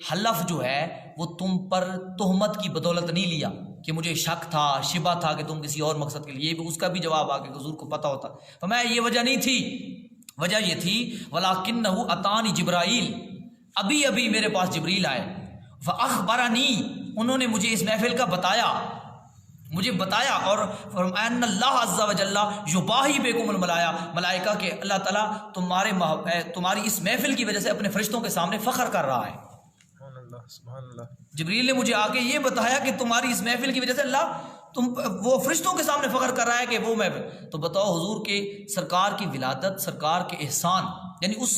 حلف جو ہے وہ تم پر تہمت کی بدولت نہیں لیا کہ مجھے شک تھا، شبہ تھا کہ تم کسی اور مقصد کے لیے، اس کا بھی جواب آ کے حضور کو پتہ ہوتا، فرمایا یہ وجہ نہیں تھی، وجہ یہ تھی ولکنہ اتانی جبرائیل، ابھی ابھی میرے پاس جبریل آئے، فاخبرنی، انہوں نے مجھے اس محفل کا مجھے بتایا، اور ان اللہ عز و جل یباہی بکم الملائکہ، کہ اللہ تعالیٰ تمہاری اس محفل کی وجہ سے اپنے فرشتوں کے سامنے فخر کر رہا ہے، سبحان اللہ، جبریل نے مجھے آ کے یہ بتایا کہ تمہاری اس محفل کی وجہ سے اللہ وہ فرشتوں کے سامنے فخر کر رہا ہے کہ وہ محفل، تو بتاؤ حضور کے سرکار کی ولادت، سرکار کے احسان، یعنی اس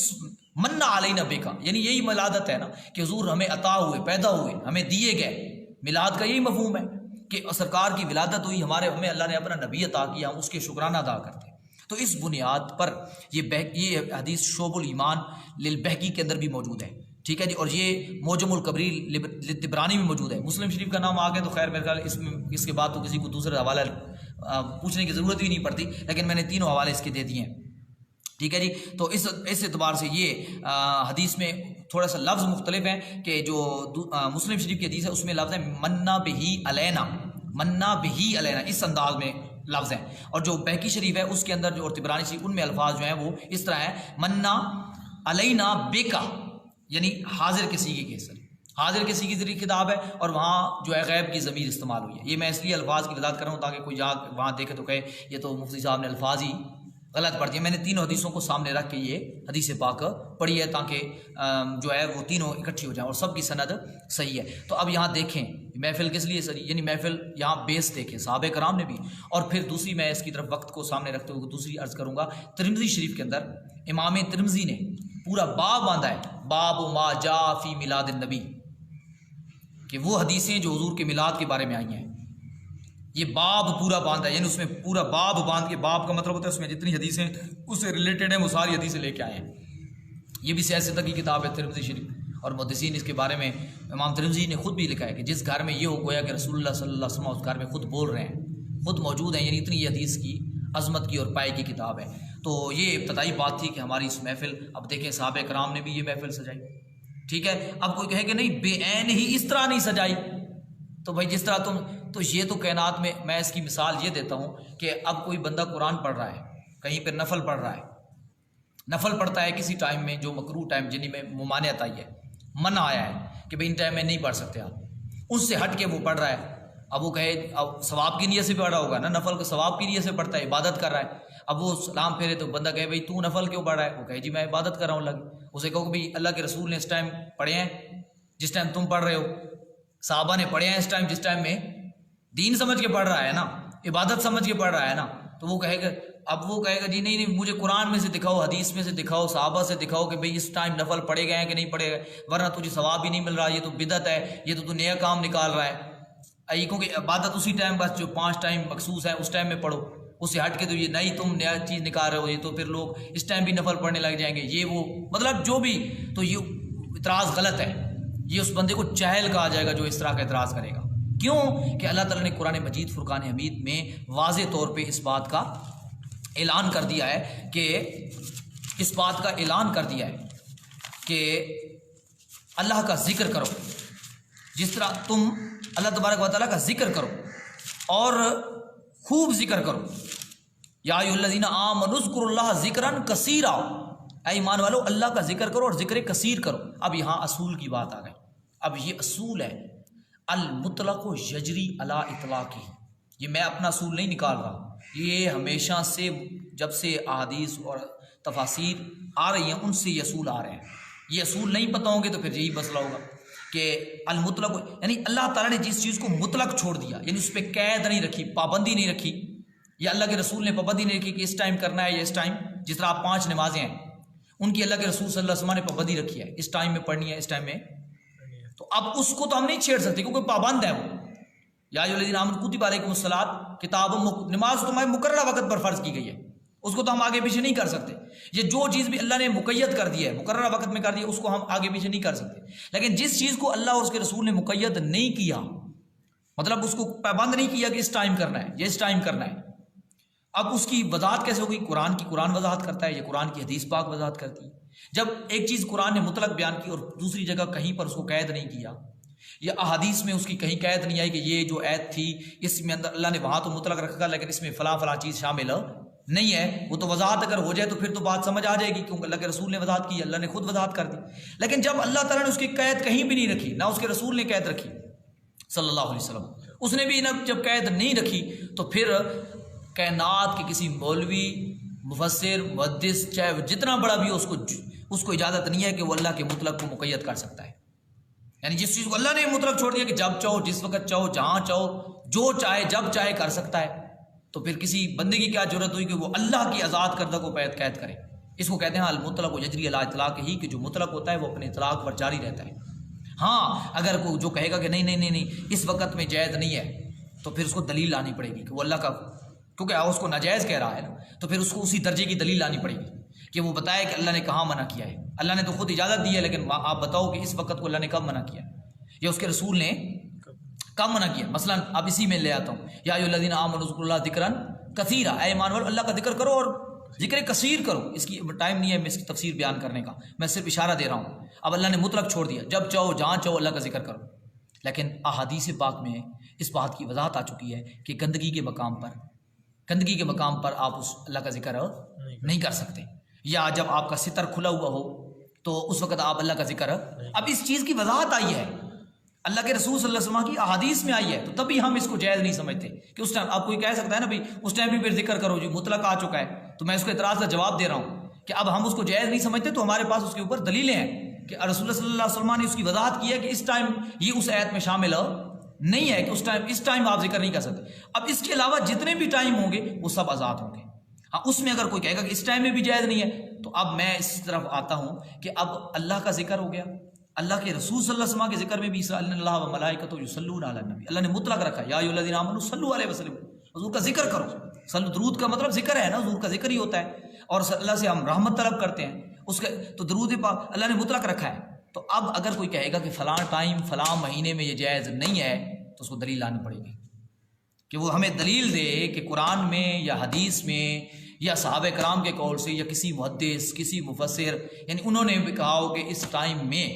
منا علینا بیکا، یعنی یہی ولادت ہے نا کہ حضور ہمیں عطا ہوئے، پیدا ہوئے، ہمیں دیے گئے، میلاد کا یہی مفہوم ہے کہ سرکار کی ولادت ہوئی، ہمیں اللہ نے اپنا نبی عطا کیا، ہم اس کے شکرانہ ادا کرتے ہیں، تو اس بنیاد پر یہ حدیث شعب الایمان للبہقی کے اندر بھی موجود ہے، ٹھیک ہے جی، اور یہ موجم الکبیر للطبرانی میں موجود ہے، مسلم شریف کا نام آ گیا تو خیر میرے خیال اس کے بعد تو کسی کو دوسرے حوالہ پوچھنے کی ضرورت ہی نہیں پڑتی، لیکن میں نے تینوں حوالے اس کے دے دیے ہیں۔ ٹھیک ہے جی. تو اس اعتبار سے یہ حدیث میں تھوڑا سا لفظ مختلف ہیں کہ جو مسلم شریف کی حدیث ہے اس میں لفظ ہے منا بہی علینا، منا بہی علینا، اس انداز میں لفظ ہیں. اور جو بہقی شریف ہے اس کے اندر جو اور طبرانی شریف ان میں الفاظ جو ہیں وہ اس طرح ہیں منا علینا بیکا، یعنی حاضر کے سیغے کے سر، حاضر کے سیغے ذریعے کتاب ہے اور وہاں جو ہے غیب کی ضمیر استعمال ہوئی ہے. یہ میں اس لیے الفاظ کی وضاحت کر رہا ہوں تاکہ کوئی وہاں دیکھے تو کہے یہ تو مفتی صاحب نے الفاظ ہی غلط پڑھ دیا. میں نے تینوں حدیثوں کو سامنے رکھ کے یہ حدیث پاک پڑھی ہے تاکہ جو ہے وہ تینوں اکٹھی ہو جائیں اور سب کی سند صحیح ہے. تو اب یہاں دیکھیں محفل کس لیے سر، یعنی محفل یہاں بیس دیکھیں صحابہ کرام نے بھی. اور پھر دوسری میں اس کی طرف وقت کو سامنے رکھتے ہوئے دوسری عرض کروں گا، ترمذی شریف کے اندر امام ترمذی نے پورا باب باندھا ہے، باب ما جاء فی میلاد النبی، کہ وہ حدیثیں جو حضور کے میلاد کے بارے میں آئی ہیں یہ باب پورا باندھا ہے. یعنی اس میں پورا باب باندھ کے، باب کا مطلب ہوتا ہے اس میں جتنی حدیثیں اس سے ریلیٹڈ ہیں وہ ساری حدیثیں لے کے آئے ہیں. یہ بھی سیاست کی کتاب ہے ترمذی شریف، اور محدثین اس کے بارے میں امام ترمذی نے خود بھی لکھا ہے کہ جس گھر میں یہ ہو گویا کہ رسول اللہ صلی اللہ علیہ وسلم اس گھر میں خود بول رہے ہیں، خود موجود ہیں. یعنی اتنی یہ حدیث کی عظمت کی اور پائے کی کتاب ہے. تو یہ ابتدائی بات تھی کہ ہماری اس محفل، اب دیکھیں صحابہ کرام نے بھی یہ محفل سجائی. ٹھیک ہے، اب کوئی کہے کہ نہیں بے عین ہی اس طرح نہیں سجائی، تو بھائی جس طرح تم، تو یہ تو کائنات میں اس کی مثال یہ دیتا ہوں کہ اب کوئی بندہ قرآن پڑھ رہا ہے، کہیں پہ نفل پڑھ رہا ہے، نفل پڑھتا ہے کسی ٹائم میں جو مکروہ ٹائم جنہیں میں ممانعت آئی ہے، منع آیا ہے کہ بھئی ان ٹائم میں نہیں پڑھ سکتے آپ، اس سے ہٹ کے وہ پڑھ رہا ہے. اب وہ کہے، اب ثواب کی نیت سے پڑھ رہا ہوگا نا، نفل کو ثواب کی نیت سے پڑھتا ہے، عبادت کر رہا ہے. اب وہ سلام پھیرے تو بندہ کہے بھئی تو نفل کیوں پڑھ رہا ہے، وہ کہے جی میں عبادت کر رہا ہوں اللہ کی. اسے کہو کہ بھئی اللہ کے رسول نے اس ٹائم پڑھے ہیں جس ٹائم تم پڑھ رہے ہو، صحابہ نے پڑھے ہیں اس ٹائم جس ٹائم میں دین سمجھ کے پڑھ رہا ہے نا، عبادت سمجھ کے پڑھ رہا ہے نا. تو وہ کہے گا، اب وہ کہے گا جی نہیں مجھے قرآن میں سے دکھاؤ، حدیث میں سے دکھاؤ، صحابہ سے دکھاؤ کہ بھئی اس ٹائم نفل پڑھے گئے ہیں کہ نہیں پڑھے گئے، ورنہ تجھے ثواب ہی نہیں مل رہا، یہ تو بدعت ہے، یہ تو نیا کام نکال رہا ہے. کیونکہ عبادت اسی ٹائم بس جو 5 ٹائم مخصوص ہے اس ٹائم میں پڑھو، اس سے ہٹ کے تو یہ نہیں تم نیا چیز نکال رہے ہو، یہ تو پھر لوگ اس ٹائم بھی نفل پڑھنے لگ جائیں گے، یہ وہ مطلب جو بھی. تو یہ اعتراض غلط ہے، یہ اس بندے کو جاہل کہا جائے گا جو اس طرح کا اعتراض کرے گا. کیوں کہ اللہ تعالیٰ نے قرآن مجید فرقان حمید میں واضح طور پہ اس بات کا اعلان کر دیا ہے کہ اس بات کا اعلان کر دیا ہے کہ اللہ کا ذکر کرو، جس طرح تم اللہ تبارک و تعالیٰ کا ذکر کرو اور خوب ذکر کرو. یا ایھا الذین آمنوا اذکروا اللہ ذکرا کثیرا، اے ایمان والو اللہ کا ذکر کرو اور ذکر کثیر کرو. اب یہاں اصول کی بات آ گئی. اب یہ اصول ہے المطلق یجری علی اطلاقہ. یہ میں اپنا اصول نہیں نکال رہا، یہ ہمیشہ سے جب سے احادیث اور تفاسیر آ رہی ہیں ان سے یہ اصول آ رہے ہیں. یہ اصول نہیں پتہ ہوں گے تو پھر یہی مسئلہ ہوگا کہ المطلق یعنی اللہ تعالیٰ نے جس چیز کو مطلق چھوڑ دیا، یعنی اس پہ قید نہیں رکھی، پابندی نہیں رکھی، یا اللہ کے رسول نے پابندی نہیں رکھی کہ اس ٹائم کرنا ہے یا اس ٹائم. جس طرح آپ 5 نمازیں ہیں ان کی اللہ کے رسول صلی اللہ علیہ وسلم نے پابندی رکھی ہے، اس ٹائم میں پڑھنی ہے، اس ٹائم میں. تو اب اس کو تو ہم نہیں چھیڑ سکتے کیونکہ پابند ہے وہ. یا ایھا الذین آمنوا کتب علیکم الصلاۃ، کتاب نماز تمہیں مقررہ وقت پر فرض کی گئی ہے، اس کو تو ہم آگے پیچھے نہیں کر سکتے. یہ جو چیز بھی اللہ نے مقید کر دی ہے، مقررہ وقت میں کر دی ہے، اس کو ہم آگے پیچھے نہیں کر سکتے. لیکن جس چیز کو اللہ اور اس کے رسول نے مقید نہیں کیا، مطلب اس کو پابند نہیں کیا کہ اس ٹائم کرنا ہے یا اس ٹائم کرنا ہے، اب اس کی وضاحت کیسے ہوگی؟ قرآن وضاحت کرتا ہے یا قرآن کی حدیث پاک وضاحت کرتی ہے. جب ایک چیز قرآن نے مطلق بیان کی اور دوسری جگہ کہیں پر اس کو قید نہیں کیا، یا احادیث میں اس کی کہیں قید نہیں آئی کہ یہ جو آیت تھی اس میں اندر اللہ نے وہاں تو مطلق رکھا لیکن اس میں فلاں فلاں چیز شامل نہیں ہے، وہ تو وضاحت اگر ہو جائے تو پھر تو بات سمجھ آ جائے گی کیونکہ اللہ کے رسول نے وضاحت کی، اللہ نے خود وضاحت کر دی. لیکن جب اللہ تعالیٰ نے اس کی قید کہیں بھی نہیں رکھی، نہ اس کے رسول نے قید رکھی صلی اللہ علیہ وسلم، اس نے بھی جب قید نہیں رکھی تو پھر کائنات کے کسی مولوی، مفسر، محدث چاہے جتنا بڑا بھی ہو اس کو اجازت نہیں ہے کہ وہ اللہ کے مطلق کو مقید کر سکتا ہے. یعنی جس چیز کو اللہ نے مطلق چھوڑ دیا کہ جب چاہو، جس وقت چاہو، جہاں چاہو، جو چاہے جب چاہے کر سکتا ہے، تو پھر کسی بندے کی کیا ضرورت ہوئی کہ وہ اللہ کی آزاد کردہ کو قید کرے. اس کو کہتے ہیں المطلق یجری علی اطلاق ہی، کہ جو مطلق ہوتا ہے وہ اپنے اطلاق پر جاری رہتا ہے. ہاں اگر کوئی جو کہے گا کہ نہیں اس وقت میں جائز نہیں ہے تو پھر اس کو دلیل لانی پڑے گی کہ وہ اللہ کا، کیونکہ اس کو ناجائز کہہ رہا ہے نا، تو پھر اس کو اسی درجے کی دلیل لانی پڑے گی کہ وہ بتائے کہ اللہ نے کہاں منع کیا ہے. اللہ نے تو خود اجازت دی ہے لیکن آپ بتاؤ کہ اس وقت کو اللہ نے کب منع کیا یا اس کے رسول نے کب منع کیا. مثلا اب اسی میں لے آتا ہوں، یا ایھا الذین آمنوا اذکروا اللہ ذکرا کثیرا، اے ایمان والو اللہ کا ذکر کرو اور ذکر کثیر کرو. اس کی ٹائم نہیں ہے میں اس کی تفسیر بیان کرنے کا, میں صرف اشارہ دے رہا ہوں. اب اللہ نے مطلق چھوڑ دیا, جب چاہو جہاں چاہو اللہ کا ذکر کرو. لیکن احادیث پاک میں اس بات کی وضاحت آ چکی ہے کہ گندگی کے مقام پر آپ اس اللہ کا ذکر نہیں کر سکتے, یا جب آپ کا ستر کھلا ہوا ہو تو اس وقت آپ اللہ کا ذکر. اب اس چیز کی وضاحت آئی ہے, اللہ کے رسول صلی اللہ علیہ وسلم کی احادیث میں آئی ہے, تو تبھی ہم اس کو جائز نہیں سمجھتے کہ اس ٹائم آپ کوئی کہہ سکتا ہے نا بھائی اس ٹائم بھی پھر ذکر کرو جو مطلق آ چکا ہے. تو میں اس کو اعتراض کا جواب دے رہا ہوں کہ اب ہم اس کو جائز نہیں سمجھتے, تو ہمارے پاس اس کے اوپر دلیلیں ہیں کہ رسول اللہ صلی اللہ علیہ وسلم نے اس کی وضاحت کی ہے کہ اس ٹائم یہ اس آیت میں شامل نہیں ہے کہ اس ٹائم آپ ذکر نہیں کر سکتے. اب اس کے علاوہ جتنے بھی ٹائم ہوں گے وہ سب آزاد ہوں گے. ہاں اس میں اگر کوئی کہے گا کہ اس ٹائم میں بھی جائز نہیں ہے, تو اب میں اس طرف آتا ہوں کہ اب اللہ کا ذکر ہو گیا, اللہ کے رسول صلی اللہ علیہ وسلم کے ذکر میں بھی اللہ و ملائکۃ یصلون علی النبی, اللہ نے مطلق رکھا یا ایھا الذین آمنوا صلوا علیہ وسلم, حضور کا ذکر کرو. درود کا مطلب ذکر ہے نا, حضور کا ذکر ہی ہوتا ہے, اور اللہ سے ہم رحمت طلب کرتے ہیں اس کا, تو درود پاک اللہ نے مطلق رکھا ہے. تو اب اگر کوئی کہے گا کہ فلاں ٹائم فلاں مہینے میں یہ جائز نہیں ہے, تو اس کو دلیل لانی پڑے گی کہ وہ ہمیں دلیل دے کہ قرآن میں یا حدیث میں یا صحابہ کرام کے قول سے یا کسی محدث کسی مفسر یعنی انہوں نے بھی کہا ہو کہ اس ٹائم میں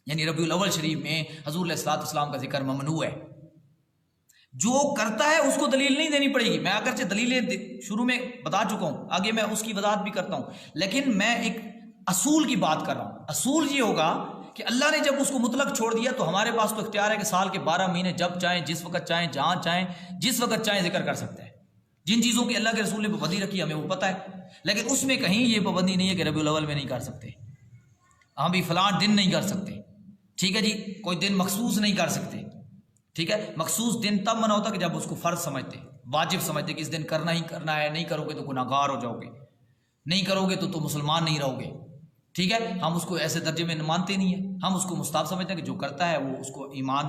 یعنی ربیع الاول شریف میں حضور علیہ الصلوۃ والسلام کا ذکر ممنوع ہے. جو کرتا ہے اس کو دلیل نہیں دینی پڑے گی. میں اگرچہ دلیلیں شروع میں بتا چکا ہوں, آگے میں اس کی وضاحت بھی کرتا ہوں, لیکن میں ایک اصول کی بات کر رہا ہوں. اصول یہ ہوگا کہ اللہ نے جب اس کو مطلق چھوڑ دیا تو ہمارے پاس تو اختیار ہے کہ سال کے 12 مہینے جب چاہیں جس وقت چاہیں جہاں چاہیں جس وقت چاہیں ذکر کر سکتے ہیں. جن چیزوں کی اللہ کے رسول نے پابندی رکھی ہمیں وہ پتہ ہے, لیکن اس میں کہیں یہ پابندی نہیں ہے کہ ربیع الاول میں نہیں کر سکتے, ہم بھی فلاں دن نہیں کر سکتے. ٹھیک ہے جی, کوئی دن مخصوص نہیں کر سکتے. ٹھیک ہے, مخصوص دن تب منع ہوتا کہ جب اس کو فرض سمجھتے, واجب سمجھتے کہ اس دن کرنا ہی کرنا ہے, نہیں کرو گے تو گناہ گار ہو جاؤ گے, نہیں کرو گے تو مسلمان نہیں رہو گے. ٹھیک ہے, ہم اس کو ایسے درجے میں مانتے نہیں ہیں, ہم اس کو مستحب سمجھتے ہیں کہ جو کرتا ہے وہ اس کو ایمان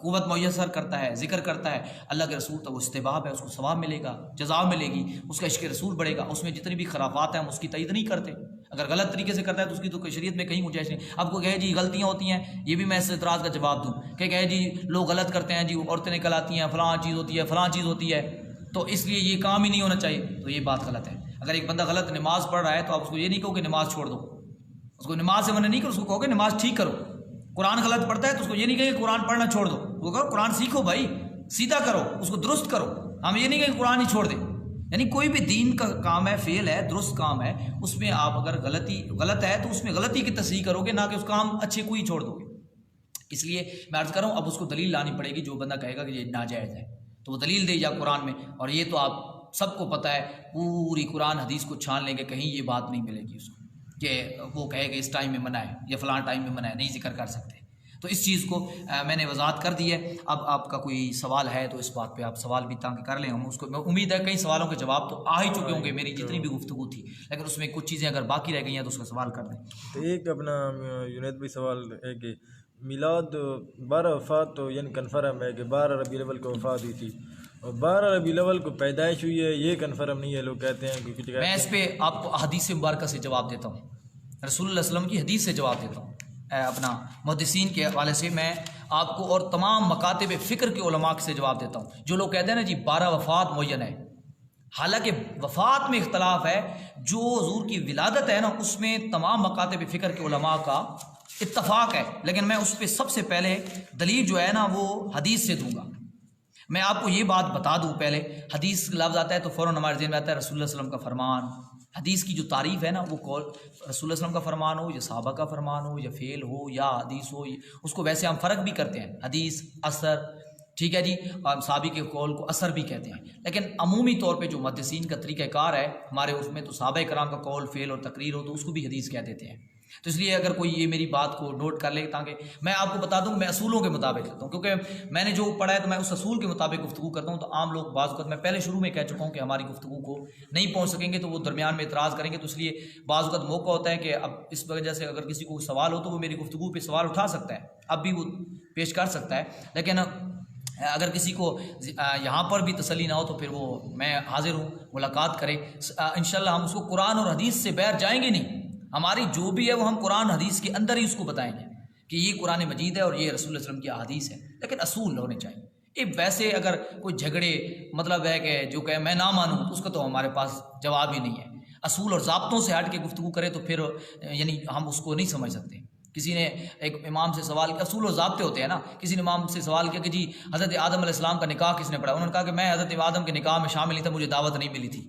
قوت میسر کرتا ہے, ذکر کرتا ہے اللہ کے رسول, تو وہ استحباب ہے, اس کو ثواب ملے گا, جزا ملے گی, اس کا عشق رسول بڑھے گا. اس میں جتنی بھی خرافات ہیں ہم اس کی تائید نہیں کرتے. اگر غلط طریقے سے کرتا ہے تو اس کی تو شریعت میں کہیں گنجائش نہیں. اب کو کہے جی غلطیاں ہوتی ہیں, یہ بھی میں اس اعتراض کا جواب دوں کہ کہے جی لوگ غلط کرتے ہیں, جی عورتیں نکل آتی ہیں, فلاں چیز ہوتی ہے, فلاں چیز ہوتی ہے, تو اس لیے یہ کام ہی نہیں ہونا چاہیے. تو یہ بات غلط ہے. اگر ایک بندہ غلط نماز پڑھ رہا ہے تو آپ اس کو یہ نہیں کہو کہ نماز چھوڑ دو, اس کو نماز سے منع نہیں کرو, اس کو کہو کہ نماز ٹھیک کرو. قرآن غلط پڑھتا ہے تو اس کو یہ نہیں کہے کہ قرآن پڑھنا چھوڑ دو, وہ کہو قرآن سیکھو بھائی, سیدھا کرو, اس کو درست کرو. ہم یہ نہیں کہیں کہ قرآن ہی چھوڑ دے. یعنی کوئی بھی دین کا کام ہے, فعل ہے, درست کام ہے, اس میں آپ اگر غلط ہے تو اس میں غلطی کی تصحیح کرو گے, نہ کہ اس کام اچھے کو ہی چھوڑ دو گے. اس لیے میں عرض کر رہا ہوں اب اس کو دلیل لانی پڑے گی. جو بندہ کہے گا کہ یہ ناجائز ہے تو وہ دلیل دے یا قرآن میں, اور یہ تو آپ سب کو پتہ ہے, پوری قرآن حدیث کو چھان لیں گے, کہیں یہ بات نہیں ملے گی اس کو کہ وہ کہے کہ اس ٹائم میں منع ہے یا فلاں ٹائم میں منع ہے, نہیں ذکر کر سکتے. تو اس چیز کو میں نے وضاحت کر دی ہے. اب آپ کا کوئی سوال ہے تو اس بات پہ آپ سوال بھی تاکہ کر لیں. ہم اس کو, میں امید ہے کئی سوالوں کے جواب تو آ ہی چکے ہوں گے میری جتنی بھی گفتگو تھی, لیکن اس میں کچھ چیزیں اگر باقی رہ گئی ہیں تو اس کا سوال کر دیں. تو ایک اپنا جنید بھائی سوال ہے کہ میلاد 12 وفات تو یعنی کنفرم ہے کہ 12 ربیع الاول کو وفات ہوئی تھی, اور 12 ربیع الاول کو پیدائش ہوئی ہے, یہ کنفرم نہیں ہے. لوگ کہتے ہیں کہ میں اس پہ آپ کو احادیث مبارکہ سے جواب دیتا ہوں, رسول اللہ علیہ وسلم کی حدیث سے جواب دیتا ہوں. اپنا محدثین کے حوالے سے میں آپ کو اور تمام مکاتب فکر کے علماء سے جواب دیتا ہوں. جو لوگ کہتے ہیں نا جی 12 وفات معین ہے, حالانکہ وفات میں اختلاف ہے. جو حضور کی ولادت ہے نا اس میں تمام مکاتب فکر کے علماء کا اتفاق ہے, لیکن میں اس پہ سب سے پہلے دلیل جو ہے نا وہ حدیث سے دوں گا. میں آپ کو یہ بات بتا دوں, پہلے حدیث لفظ آتا ہے تو فوراً ہمارے ذہن میں آتا ہے رسول اللہ علیہ وسلم کا فرمان. حدیث کی جو تعریف ہے نا وہ رسول اللہ علیہ وسلم کا فرمان ہو یا صحابہ کا فرمان ہو یا فعل ہو یا حدیث ہو, اس کو ویسے ہم فرق بھی کرتے ہیں, حدیث اثر, ٹھیک ہے جی, صحابی کے قول کو اثر بھی کہتے ہیں. لیکن عمومی طور پہ جو محدثین کا طریقہ کار ہے ہمارے اس میں, تو صحابہ کرام کا قول فعل اور تقریر ہو تو اس کو بھی حدیث کہہ دیتے ہیں. تو اس لیے اگر کوئی یہ میری بات کو نوٹ کر لے, تاکہ میں آپ کو بتا دوں میں اصولوں کے مطابق کرتا ہوں, کیونکہ میں نے جو پڑھا ہے تو میں اس اصول کے مطابق گفتگو کرتا ہوں. تو عام لوگ بعض اوقات, میں پہلے شروع میں کہہ چکا ہوں کہ ہماری گفتگو کو نہیں پہنچ سکیں گے تو وہ درمیان میں اعتراض کریں گے. تو اس لیے بعض اوقات موقع ہوتا ہے کہ اب اس وجہ سے اگر کسی کو سوال ہو تو وہ میری گفتگو پہ سوال اٹھا سکتا ہے, اب بھی وہ پیش کر سکتا ہے. لیکن اگر کسی کو یہاں پر بھی تسلی نہ ہو تو پھر وہ میں حاضر ہوں, ملاقات کریں انشاءاللہ. ہم اس کو قرآن اور حدیث سے باہر جائیں گے نہیں, ہماری جو بھی ہے وہ ہم قرآن حدیث کے اندر ہی اس کو بتائیں گے کہ یہ قرآن مجید ہے اور یہ رسول اللہ علیہ وسلم کی احادیث ہے. لیکن اصول ہونے چاہیے ویسے اگر کوئی جھگڑے مطلب ہے کہ جو کہ میں نہ مانوں تو اس کا تو ہمارے پاس جواب ہی نہیں ہے. اصول اور ضابطوں سے ہٹ کے گفتگو کرے تو پھر یعنی ہم اس کو نہیں سمجھ سکتے. کسی نے ایک امام سے سوال کیا، اصول و ضابطے ہوتے ہیں نا. کسی نے امام سے سوال کیا کہ جی حضرت آدم علیہ السلام کا نکاح کس نے پڑھا؟ انہوں نے کہا کہ میں حضرت آدم کے نکاح میں شامل نہیں تھا، مجھے دعوت نہیں ملی تھی.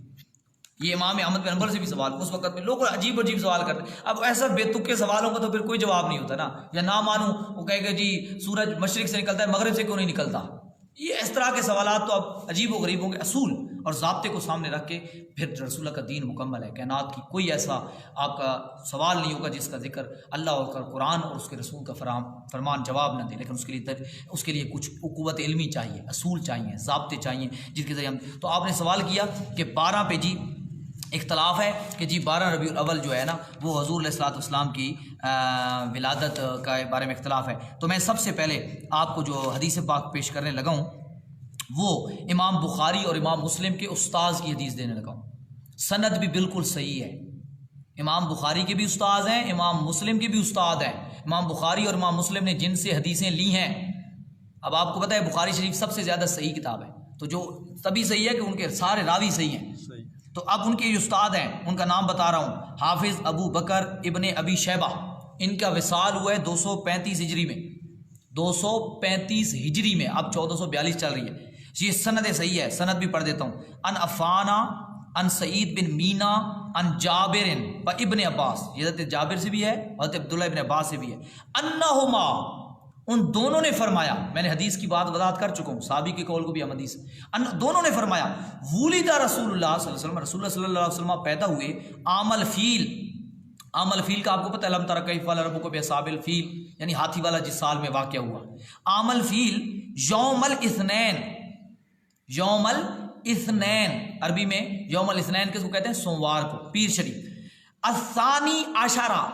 یہ امام احمد بن حنبل سے بھی سوال، اس وقت میں لوگ عجیب عجیب سوال کرتے ہیں. اب ایسا بے تکے سوالوں کا تو پھر کوئی جواب نہیں ہوتا نا. یا نہ مانوں وہ کہے کہ جی سورج مشرق سے نکلتا ہے مغرب سے کیوں نہیں نکلتا. یہ اس طرح کے سوالات تو اب عجیب و غریب ہوں گے. اصول اور ضابطے کو سامنے رکھ کے پھر رسول اللہ کا دین مکمل ہے. کائنات کی کوئی ایسا آپ کا سوال نہیں ہوگا جس کا ذکر اللہ اور قرآن اور اس کے رسول کا فرمان جواب نہ دے. لیکن اس کے لیے کچھ قوت علمی چاہیے، اصول چاہیے، ضابطے چاہیے جس کے ذریعے ہم. تو آپ نے سوال کیا کہ 12 پہ جی اختلاف ہے کہ جی 12 ربیع الاول جو ہے نا وہ حضور علیہ الصلوۃ والسلام کی ولادت کا بارے میں اختلاف ہے. تو میں سب سے پہلے آپ کو جو حدیث پاک پیش کرنے لگا ہوں وہ امام بخاری اور امام مسلم کے استاذ کی حدیث دینے لگا ہوں. سند بھی بالکل صحیح ہے. امام بخاری کے بھی استاد ہیں، امام مسلم کے بھی استاد ہیں. امام بخاری اور امام مسلم نے جن سے حدیثیں لی ہیں، اب آپ کو پتہ ہے بخاری شریف سب سے زیادہ صحیح کتاب ہے، تو جو تبھی صحیح ہے کہ ان کے سارے راوی صحیح ہیں. تو اب ان کے استاد ہیں، ان کا نام بتا رہا ہوں. حافظ ابو بکر ابن ابی شیبہ، ان کا وصال ہوا ہے 235 ہجری میں. 235 ہجری میں، اب 1442 چل رہی ہے. یہ سند صحیح ہے، سند بھی پڑھ دیتا ہوں. ان عفانہ ان سعید بن مینا ان جابر و ابن عباس، یہ حضرت جابر سے بھی ہے، حضرت عبداللہ ابن عباس سے بھی ہے. انہما، ان دونوں نے فرمایا، میں نے حدیث کی بات وضاحت کر چکا ہوں، صحابی کے قول کو بھی ہم حدیث، دونوں نے فرمایا ولد رسول اللہ صلی اللہ علیہ وسلم، رسول اللہ صلی اللہ علیہ وسلم پیدا ہوئے عام الفیل. عام الفیل کا آپ کو پتہ ہے، الم تر کیف فعل ربک باصحاب الفیل، یعنی ہاتھی والا جس سال میں واقع ہوا. عام الفیل یوم الاثنین، یوم الاثنین عربی میں یوم الاثنین کس کو کہتے ہیں؟ سوموار کو، پیر شریف. الثانی عشرہ،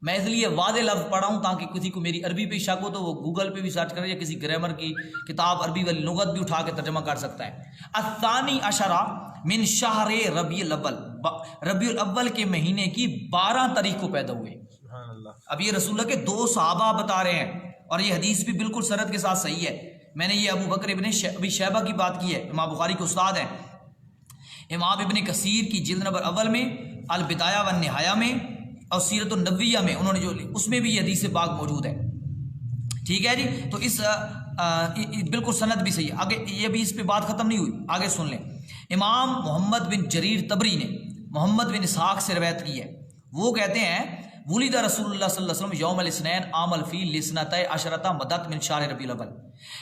میں اس لیے واضح لفظ پڑھا ہوں تاکہ کسی کو میری عربی پہ شک ہو تو وہ گوگل پہ بھی سرچ کرے یا کسی گرامر کی کتاب عربی والی لغت بھی اٹھا کے ترجمہ کر سکتا ہے. الثانی عشرہ من شہر ربیع الاول، ربیع الاول کے مہینے کی 12 تاریخ کو پیدا ہوئے. اب یہ رسول اللہ کے 2 صحابہ بتا رہے ہیں اور یہ حدیث بھی بالکل سند کے ساتھ صحیح ہے. میں نے یہ ابو بکر ابن ابی شیبہ کی بات کی ہے، امام بخاری کے استاد ہیں. امام ابن کثیر کی جلد نمبر اول میں، البدایہ والنہایہ میں اور سیرت النبویہ میں انہوں نے جو اس میں بھی یہ حدیث پاک موجود ہے. ٹھیک ہے جی، تو اس بالکل سند بھی صحیح ہے. آگے یہ بھی اس پہ بات ختم نہیں ہوئی، آگے سن لیں. امام محمد بن جریر طبری نے محمد بن اسحاق سے روایت کی ہے، وہ کہتے ہیں ولد رسول اللہ صلی اللہ علیہ وسلم یوم الاثنین عام الفیل لسنۃ عشرۃ مدت من شہر ربیع الاول،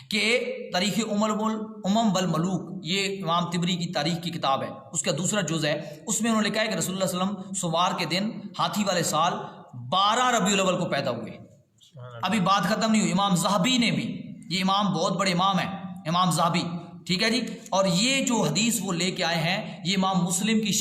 کہ تاریخ امم والملوک، یہ امام طبری کی تاریخ کی کتاب ہے، اس کا دوسرا جز ہے. اس میں انہوں نے لکھا ہے کہ رسول اللہ صلی اللہ علیہ وسلم سوار کے دن ہاتھی والے سال 12 ربیع الاول کو پیدا ہوئے. ابھی بات ختم نہیں ہوئی. امام ذہبی نے بھی، یہ امام بہت بڑے امام ہیں، امام ذہبی، ٹھیک ہے جی، اور یہ جو حدیث وہ لے کے آئے ہیں یہ امام مسلم کی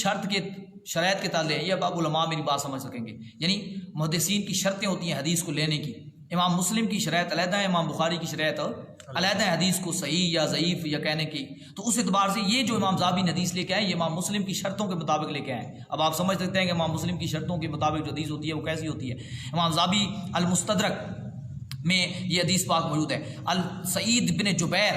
شرائط کے تالے ہیں. یہ اب علماء میری بات سمجھ سکیں گے، یعنی محدثین کی شرطیں ہوتی ہیں حدیث کو لینے کی. امام مسلم کی شرائط علیحدہ ہے، امام بخاری کی شرائط علیحدہ ہے حدیث کو صحیح یا ضعیف یا کہنے کی. تو اس اعتبار سے یہ جو امام ذہبی نے حدیث لے کے آئے یہ امام مسلم کی شرطوں کے مطابق لے کے آئے. اب آپ سمجھ سکتے ہیں کہ امام مسلم کی شرطوں کے مطابق جو حدیث ہوتی ہے وہ کیسی ہوتی ہے. امام ذہبی المستدرک میں یہ حدیث پاک موجود ہے. سعید بن جبیر،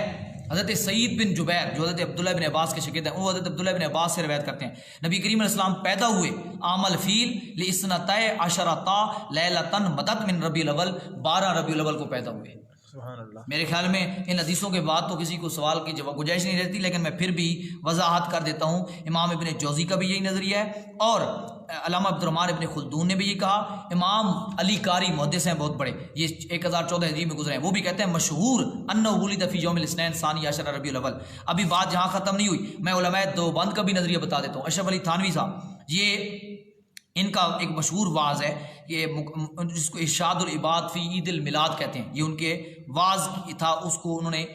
حضرت سعید بن جبیر جو حضرت عبداللہ بن عباس کے شاگرد ہیں، وہ حضرت عبداللہ بن عباس سے روایت کرتے ہیں نبی کریم علیہ السلام پیدا ہوئے عام الفیل لاثنۃ عشرۃ لیلۃ مدت من ربیع الاول، 12 ربیع الاول کو پیدا ہوئے. سبحان اللہ. میرے خیال میں ان حدیثوں کے بعد تو کسی کو سوال کی جواب گنجائش نہیں رہتی، لیکن میں پھر بھی وضاحت کر دیتا ہوں. امام ابن جوزی کا بھی یہی نظریہ ہے اور علامہ عبد الرحمن ابن خلدون نے بھی یہ کہا. امام علی قاری محدث ہیں بہت بڑے، یہ 1014 ہجری میں گزرے ہیں، وہ بھی کہتے ہیں مشہور انہ ولد فی یوم الاثنین ثانی عشر ربیع الاول. ابھی بات جہاں ختم نہیں ہوئی، میں علماء دیوبند کا بھی نظریہ بتا دیتا ہوں. اشرف علی تھانوی صاحب، یہ ان کا ایک مشہور واعظ ہے، یہ جس کو ارشاد العباد فی عید المیلاد کہتے ہیں، یہ ان کے واعظ تھا، اس کو انہوں نے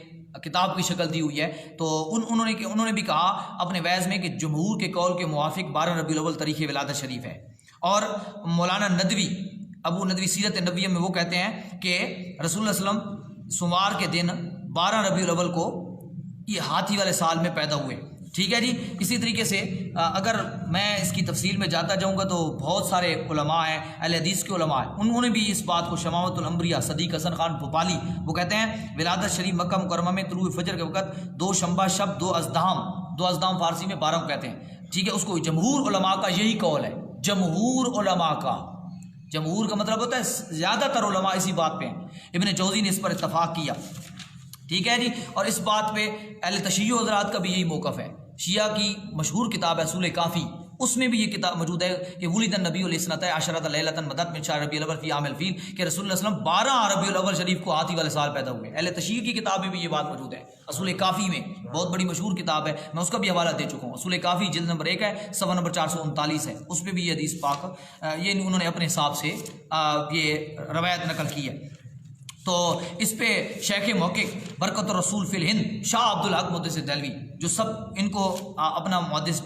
کتاب کی شکل دی ہوئی ہے. تو انہوں نے بھی کہا اپنے وعظ میں کہ جمہور کے قول کے موافق 12 ربیع الاول تاریخ ولادت شریف ہے. اور مولانا ندوی، ابو ندوی سیرت نبویہ میں وہ کہتے ہیں کہ رسول اللہ صلی اللہ علیہ وسلم سوموار کے دن 12 ربیع الاول کو یہ ہاتھی والے سال میں پیدا ہوئے. ٹھیک ہے جی. اسی طریقے سے اگر میں اس کی تفصیل میں جاتا جاؤں گا تو بہت سارے علماء ہیں، اہل حدیث کے علماء ہیں، انہوں نے بھی اس بات کو، شماوت الانبریاء صدیق حسن خان بھوپالی وہ کہتے ہیں ولادت شریف مکہ مکرمہ میں طلوع فجر کے وقت 2 شنبہ شب 2 ازدحام فارسی میں 12 کو کہتے ہیں. ٹھیک ہے، اس کو جمہور علماء کا یہی قول ہے، جمہور علماء کا، جمہور کا مطلب ہوتا ہے زیادہ تر علماء اسی بات پہ ہیں. ابن جوزی نے اس پر اتفاق کیا. ٹھیک ہے جی. اور اس بات پہ اہل تشیع حضرات کا بھی یہی موقف ہے. شیعہ کی مشہور کتاب ہے اصول کافی، اس میں بھی یہ کتاب موجود ہے کہ ولد النبی علیہ الصلوۃ عشرۃ لیلۃ بدت من شہر ربیع الاول فی عام الفیل، کہ رسول اللہ صلی اللہ علیہ وسلم 12 ربیع الاول شریف کو ہاتھی والے سال پیدا ہوئے. اہل تشیع کی کتاب میں بھی یہ بات موجود ہے، اصول کافی میں، بہت بڑی مشہور کتاب ہے، میں اس کا بھی حوالہ دے چکا ہوں. اصول کافی جلد نمبر 1 ہے، صفحہ نمبر 439 ہے، اس پہ بھی یہ حدیث پاک یہ انہوں نے اپنے حساب سے یہ روایت نقل کی ہے. تو اس پہ شیخ محقق برکت الرسول فی الہند شاہ عبد الحق محدث دہلوی، جو سب ان کو اپنا محدث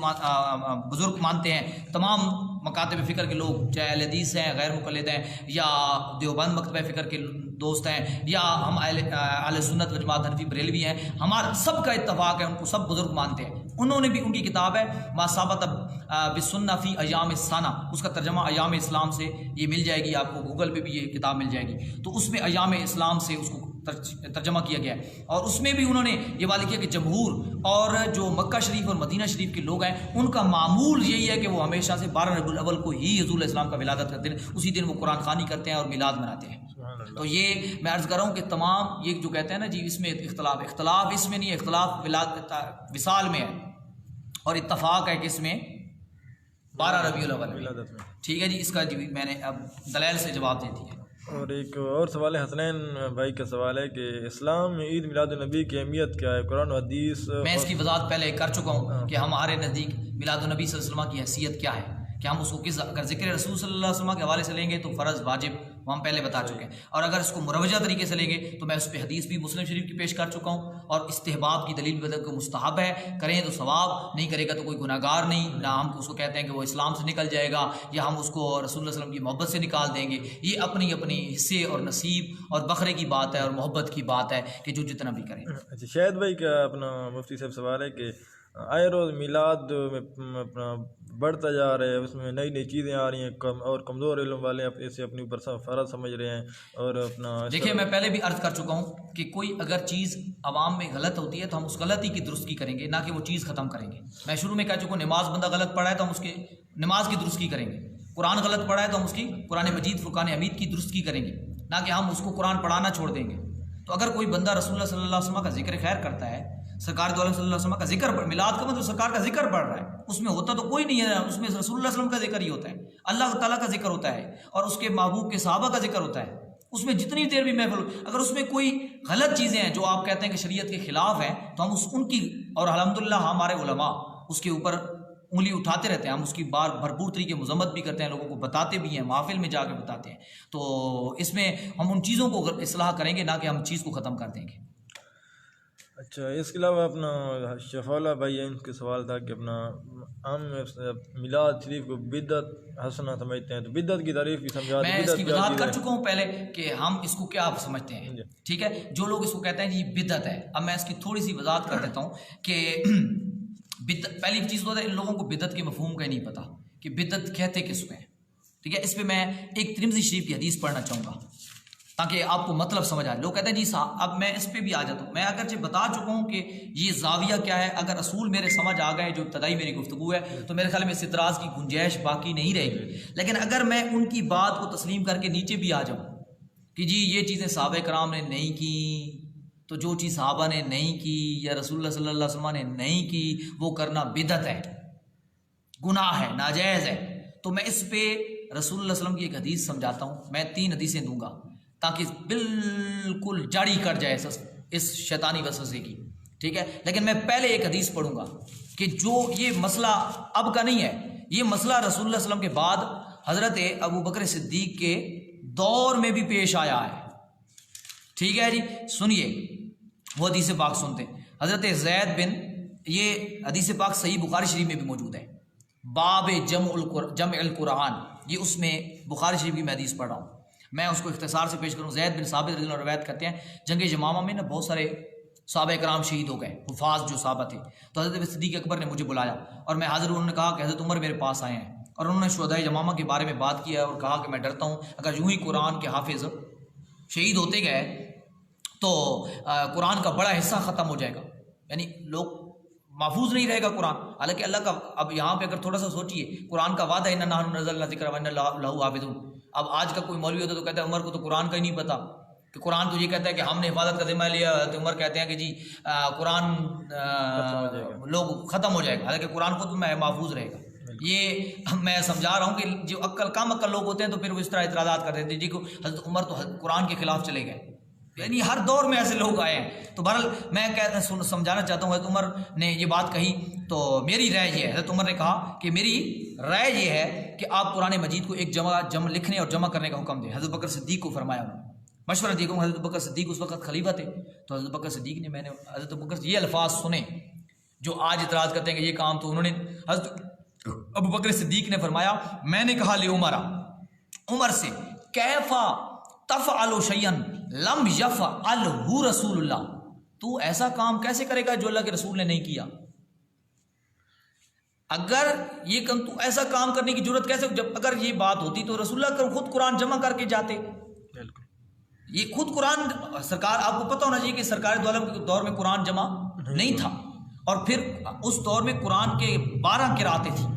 بزرگ مانتے ہیں، تمام مکاتب فکر کے لوگ، چاہے اہل حدیث ہیں، غیر مقلد ہیں، یا دیوبند مکتبہ فکر کے دوست ہیں، یا ہم اہل سنت و جماعت حنفی بریلوی ہیں، ہمارا سب کا اتفاق ہے، ان کو سب بزرگ مانتے ہیں. انہوں نے بھی، ان کی کتاب ہے ما ثابت بالسنہ فی ایام السنہ، اس کا ترجمہ ایام اسلام سے یہ مل جائے گی آپ کو، گوگل پہ بھی یہ کتاب مل جائے گی. تو اس میں ایام اسلام سے اس کو ترجمہ کیا گیا ہے، اور اس میں بھی انہوں نے یہ بات لکھی ہے کہ جمہور اور جو مکہ شریف اور مدینہ شریف کے لوگ ہیں ان کا معمول یہی ہے کہ وہ ہمیشہ سے 12 ربیع الاول کو ہی حضور علیہ السلام کا ولادت کرتے ہیں، اسی دن وہ قرآن خوانی کرتے ہیں اور میلاد مناتے ہیں. تو یہ میں عرض کر رہا ہوں کہ تمام یہ جو کہتے ہیں نا جی اس میں اختلاف اس میں نہیں ہے، اختلاف وصال میں ہے، اور اتفاق ہے کہ اس میں 12 ربیع الاول. ٹھیک ہے جی. اس کا جی میں نے اب دلائل سے جواب دے دیا. اور ایک اور سوال ہے، حسنین بھائی کا سوال ہے کہ اسلام میں عید میلاد النبی کی اہمیت کیا ہے؟ قرآن و حدیث. میں اس کی وضاحت پہلے کر چکا ہوں کہ ہمارے نزدیک میلاد النبی صلی اللہ علیہ وسلم کی حیثیت کیا ہے، کہ ہم اس کو کس، اگر ذکر رسول صلی اللہ علیہ وسلم کے حوالے سے لیں گے تو فرض واجب وہ ہم پہلے بتا چکے ہیں، اور اگر اس کو مروجہ طریقے سے لیں گے تو میں اس پہ حدیث بھی مسلم شریف کی پیش کر چکا ہوں، اور استحباب کی دلیل بھی کو مستحب ہے، کریں تو ثواب، نہیں کرے گا تو کوئی گناہ گار نہیں، نہ ہم اس کو کہتے ہیں کہ وہ اسلام سے نکل جائے گا یا ہم اس کو رسول اللہ علیہ وسلم کی محبت سے نکال دیں گے. یہ اپنی اپنی حصے اور نصیب اور بخرے کی بات ہے اور محبت کی بات ہے کہ جو جتنا بھی کریں. اچھا، شاہد بھائی کا اپنا مفتی صاحب سوال ہے کہ آئے روز میلاد میں اپنا بڑھتا جا رہا ہے، اس میں نئی نئی چیزیں آ رہی ہیں، اور کمزور علم والے اسے اپنے اوپر فرض سمجھ رہے ہیں. اور اپنا دیکھیں، میں پہلے بھی عرض کر چکا ہوں کہ کوئی اگر چیز عوام میں غلط ہوتی ہے تو ہم اس غلطی کی درستگی کریں گے، نہ کہ وہ چیز ختم کریں گے. میں شروع میں کہہ چکا ہوں، نماز بندہ غلط پڑھا ہے تو ہم اس کے نماز کی درستگی کریں گے. قرآن غلط پڑھا ہے تو ہم اس کی قرآن مجید فرقان حمید کی درستگی کریں گے، نہ کہ ہم اس کو قرآن پڑھانا چھوڑ دیں گے. تو اگر کوئی بندہ رسول اللہ صلی اللہ علیہ وسلم کا ذکر خیر کرتا ہے، سرکار دو عالم صلی اللہ علیہ وسلم کا ذکر، میلاد کا مطلب سرکار کا ذکر پڑھ رہا ہے، اس میں ہوتا تو کوئی نہیں ہے، اس میں رسول اللہ صلی اللہ علیہ وسلم کا ذکر ہی ہوتا ہے، اللہ تعالیٰ کا ذکر ہوتا ہے، اور اس کے محبوب کے صحابہ کا ذکر ہوتا ہے. اس میں جتنی دیر بھی محفل، اگر اس میں کوئی غلط چیزیں ہیں جو آپ کہتے ہیں کہ شریعت کے خلاف ہیں، تو ہم ان کی، اور الحمدللہ ہمارے علماء اس کے اوپر انگلی اٹھاتے رہتے ہیں، ہم اس کی بھرپور طریقے مذمت بھی کرتے ہیں، لوگوں کو بتاتے بھی ہیں، محافل میں جا کے بتاتے ہیں. تو اس میں ہم ان چیزوں کو اصلاح کریں گے، نہ کہ ہم چیز کو ختم کر دیں گے. اچھا، اس کے علاوہ اپنا شفالہ بھائی ان کے سوال تھا کہ اپنا ہم میلاد شریف کو بدعت حسنہ سمجھتے ہیں، تو بدعت کی تعریف بھی سمجھا دیں. میں اس کی وضاحت کر چکا ہوں پہلے کہ ہم اس کو کیا سمجھتے ہیں. ٹھیک ہے، جو لوگ اس کو کہتے ہیں جی بدعت ہے، اب میں اس کی تھوڑی سی وضاحت کر دیتا ہوں کہ پہلی چیز تو ان لوگوں کو بدعت کے مفہوم کا ہی نہیں پتہ کہ بدعت کہتے کس کو ہیں. ٹھیک ہے، اس پہ میں ایک ترمذی شریف کی حدیث پڑھنا چاہوں گا تاکہ آپ کو مطلب سمجھ آئے. لوگ کہتے ہیں جی صاحب، اب میں اس پہ بھی آ جاتا ہوں. میں اگرچہ بتا چکا ہوں کہ یہ زاویہ کیا ہے، اگر اصول میرے سمجھ آ گئے جو ابتدائی میری گفتگو ہے تو میرے خیال میں اس اعتراض کی گنجائش باقی نہیں رہے گی. لیکن اگر میں ان کی بات کو تسلیم کر کے نیچے بھی آ جاؤں کہ جی یہ چیزیں صحابہ کرام نے نہیں کی، تو جو چیز صحابہ نے نہیں کی یا رسول اللہ صلی اللہ علیہ وسلم نے نہیں کی وہ کرنا بدعت ہے، گناہ ہے، ناجائز ہے. تو میں اس پہ رسول اللہ علیہ وسلم کی ایک حدیث سمجھاتا ہوں. میں 3 حدیثیں دوں گا تاکہ بالکل جڑی کٹ جائے اس شیطانی وسوسے کی. ٹھیک ہے، لیکن میں پہلے ایک حدیث پڑھوں گا کہ جو یہ مسئلہ اب کا نہیں ہے، یہ مسئلہ رسول اللہ علیہ وسلم کے بعد حضرت ابو بکر صدیق کے دور میں بھی پیش آیا ہے. ٹھیک ہے جی، سنیے وہ حدیث پاک سنتے ہیں. حضرت زید بن، یہ حدیث پاک صحیح بخاری شریف میں بھی موجود ہے، باب جمع القرآن، یہ اس میں بخاری شریف کی میں حدیث پڑھ رہا ہوں. میں اس کو اختصار سے پیش کروں. زید بن ثابت رضی اللہ عنہ روایت کرتے ہیں، جنگ یمامہ میں نا بہت سارے صحابہ کرام شہید ہو گئے، حفاظ جو صحابہ تھے. تو حضرت صدیق اکبر نے مجھے بلایا اور میں حاضر ہوں. انہوں نے کہا کہ حضرت عمر میرے پاس آئے ہیں اور انہوں نے شہدائے یمامہ کے بارے میں بات کیا اور کہا کہ میں ڈرتا ہوں اگر یوں ہی قرآن کے حافظ شہید ہوتے گئے تو قرآن کا بڑا حصہ ختم ہو جائے گا، یعنی لوگ محفوظ نہیں رہے گا قرآن. حالانکہ اللہ کا اب یہاں پہ اگر تھوڑا سا سوچیے، قرآن کا وعدہ ہے اِنَّا نَحْنُ نَزَّلْنَا الذِّکْرَ وَإِنَّا لَهُ حَافِظُونَ. اب آج کا کوئی مولوی ہوتا تو کہتا ہے عمر کو تو قرآن کا ہی نہیں پتہ، کہ قرآن تو یہ کہتا ہے کہ ہم نے حفاظت کا ذمہ لیا. تو عمر کہتے ہیں کہ جی قرآن لوگ ختم ہو جائے گا، حالانکہ قرآن خود میں محفوظ رہے گا. یہ میں سمجھا رہا ہوں کہ جو کم عقل لوگ ہوتے ہیں تو پھر وہ اس طرح اعتراضات کرتے ہیں. جی کو حضرت عمر تو قرآن کے خلاف چلے گئے، یعنی ہر دور میں ایسے لوگ آئے ہیں. تو بہرحال میں سمجھانا چاہتا ہوں، حضرت عمر نے یہ بات کہی تو میری رائے یہ ہے، حضرت عمر نے کہا کہ میری رائے یہ ہے کہ آپ قرآن مجید کو ایک جمع لکھنے اور جمع کرنے کا حکم دیں. حضرت بکر صدیق کو فرمایا، مشورہ دیا. حضرت بکر صدیق اس وقت خلیفہ تھے. تو حضرت بکر صدیق نے، میں نے حضرت بکر سے یہ الفاظ سنے جو آج اعتراض کرتے ہیں کہ یہ کام تو انہوں نے. حضرت ابو بکر صدیق نے فرمایا، میں نے کہا عمر سے کیفا تفعل شیئا لم یفعلہ رسول اللہ، تو ایسا کام کیسے کرے گا جو اللہ کے رسول نے نہیں کیا؟ اگر یہ تو ایسا کام کرنے کی ضرورت کیسے، جب اگر یہ بات ہوتی تو رسول اللہ خود قرآن جمع کر کے جاتے. یہ خود قرآن سرکار، آپ کو پتہ ہونا چاہیے کہ سرکار دو عالم کے دور میں قرآن جمع نہیں تھا، اور پھر اس دور میں قرآن کے 12 قراتیں تھیں،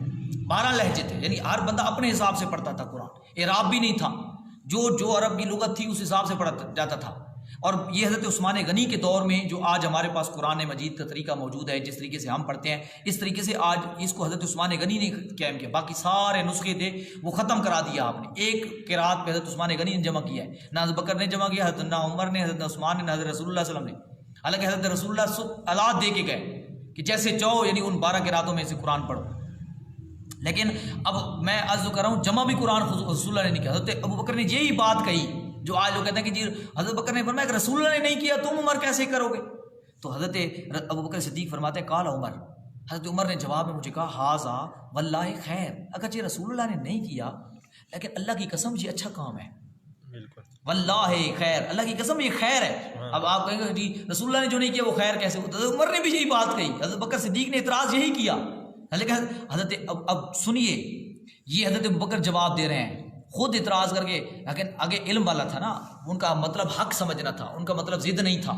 12 لہجے تھے، یعنی ہر بندہ اپنے حساب سے پڑھتا تھا. قرآن اعراب بھی نہیں تھا، جو عرب کی لغت تھی اس حساب سے پڑھا جاتا تھا. اور یہ حضرت عثمان غنی کے دور میں جو آج ہمارے پاس قرآن مجید کا طریقہ موجود ہے، جس طریقے سے ہم پڑھتے ہیں، اس طریقے سے آج اس کو حضرت عثمان غنی نے قائم کیا. باقی سارے نسخے تھے وہ ختم کرا دیا آپ نے، ایک قرات پہ حضرت عثمان غنی نے جمع کیا ہے. نہ حضرت بکر نے جمع کیا، حضرت نہ عمر نے، حضرت عثمان نے، نہ حضرت رسول اللہ صلی اللہ علیہ وسلم نے. حالانکہ حضرت رسول اللہ اولاد دے کے گئے کہ جیسے چاہو، یعنی ان 12 قراتوں میں سے قرآن پڑھو. لیکن اب میں عرض کر رہا ہوں جمع بھی قرآن رسول اللہ نے نہیں کیا. حضرت ابو بکر نے یہی بات کہی جو آج لوگ کہتے ہیں کہ جی حضرت بکر نے فرمایا کہ رسول اللہ نے نہیں کیا، تم عمر کیسے کرو گے؟ تو حضرت ابو بکر صدیق فرماتے ہیں قال عمر، حضرت عمر نے جواب میں مجھے کہا ھذا واللہ خیر، اگرچہ رسول اللہ نے نہیں کیا لیکن اللہ کی قسم یہ اچھا کام ہے. واللہ خیر، اللہ کی قسم یہ خیر ہے. اب آپ کہیں گے جی رسول اللہ نے جو نہیں کیا وہ خیر کیسے؟ حضرت عمر نے بھی یہی بات کہی، حضرت بکر صدیق نے اعتراض یہی کیا. لیکن حضرت اب سنیے، یہ حضرت بکر جواب دے رہے ہیں خود اعتراض کر کے، لیکن آگے علم والا تھا نا، ان کا مطلب حق سمجھنا تھا، ان کا مطلب ضد نہیں تھا.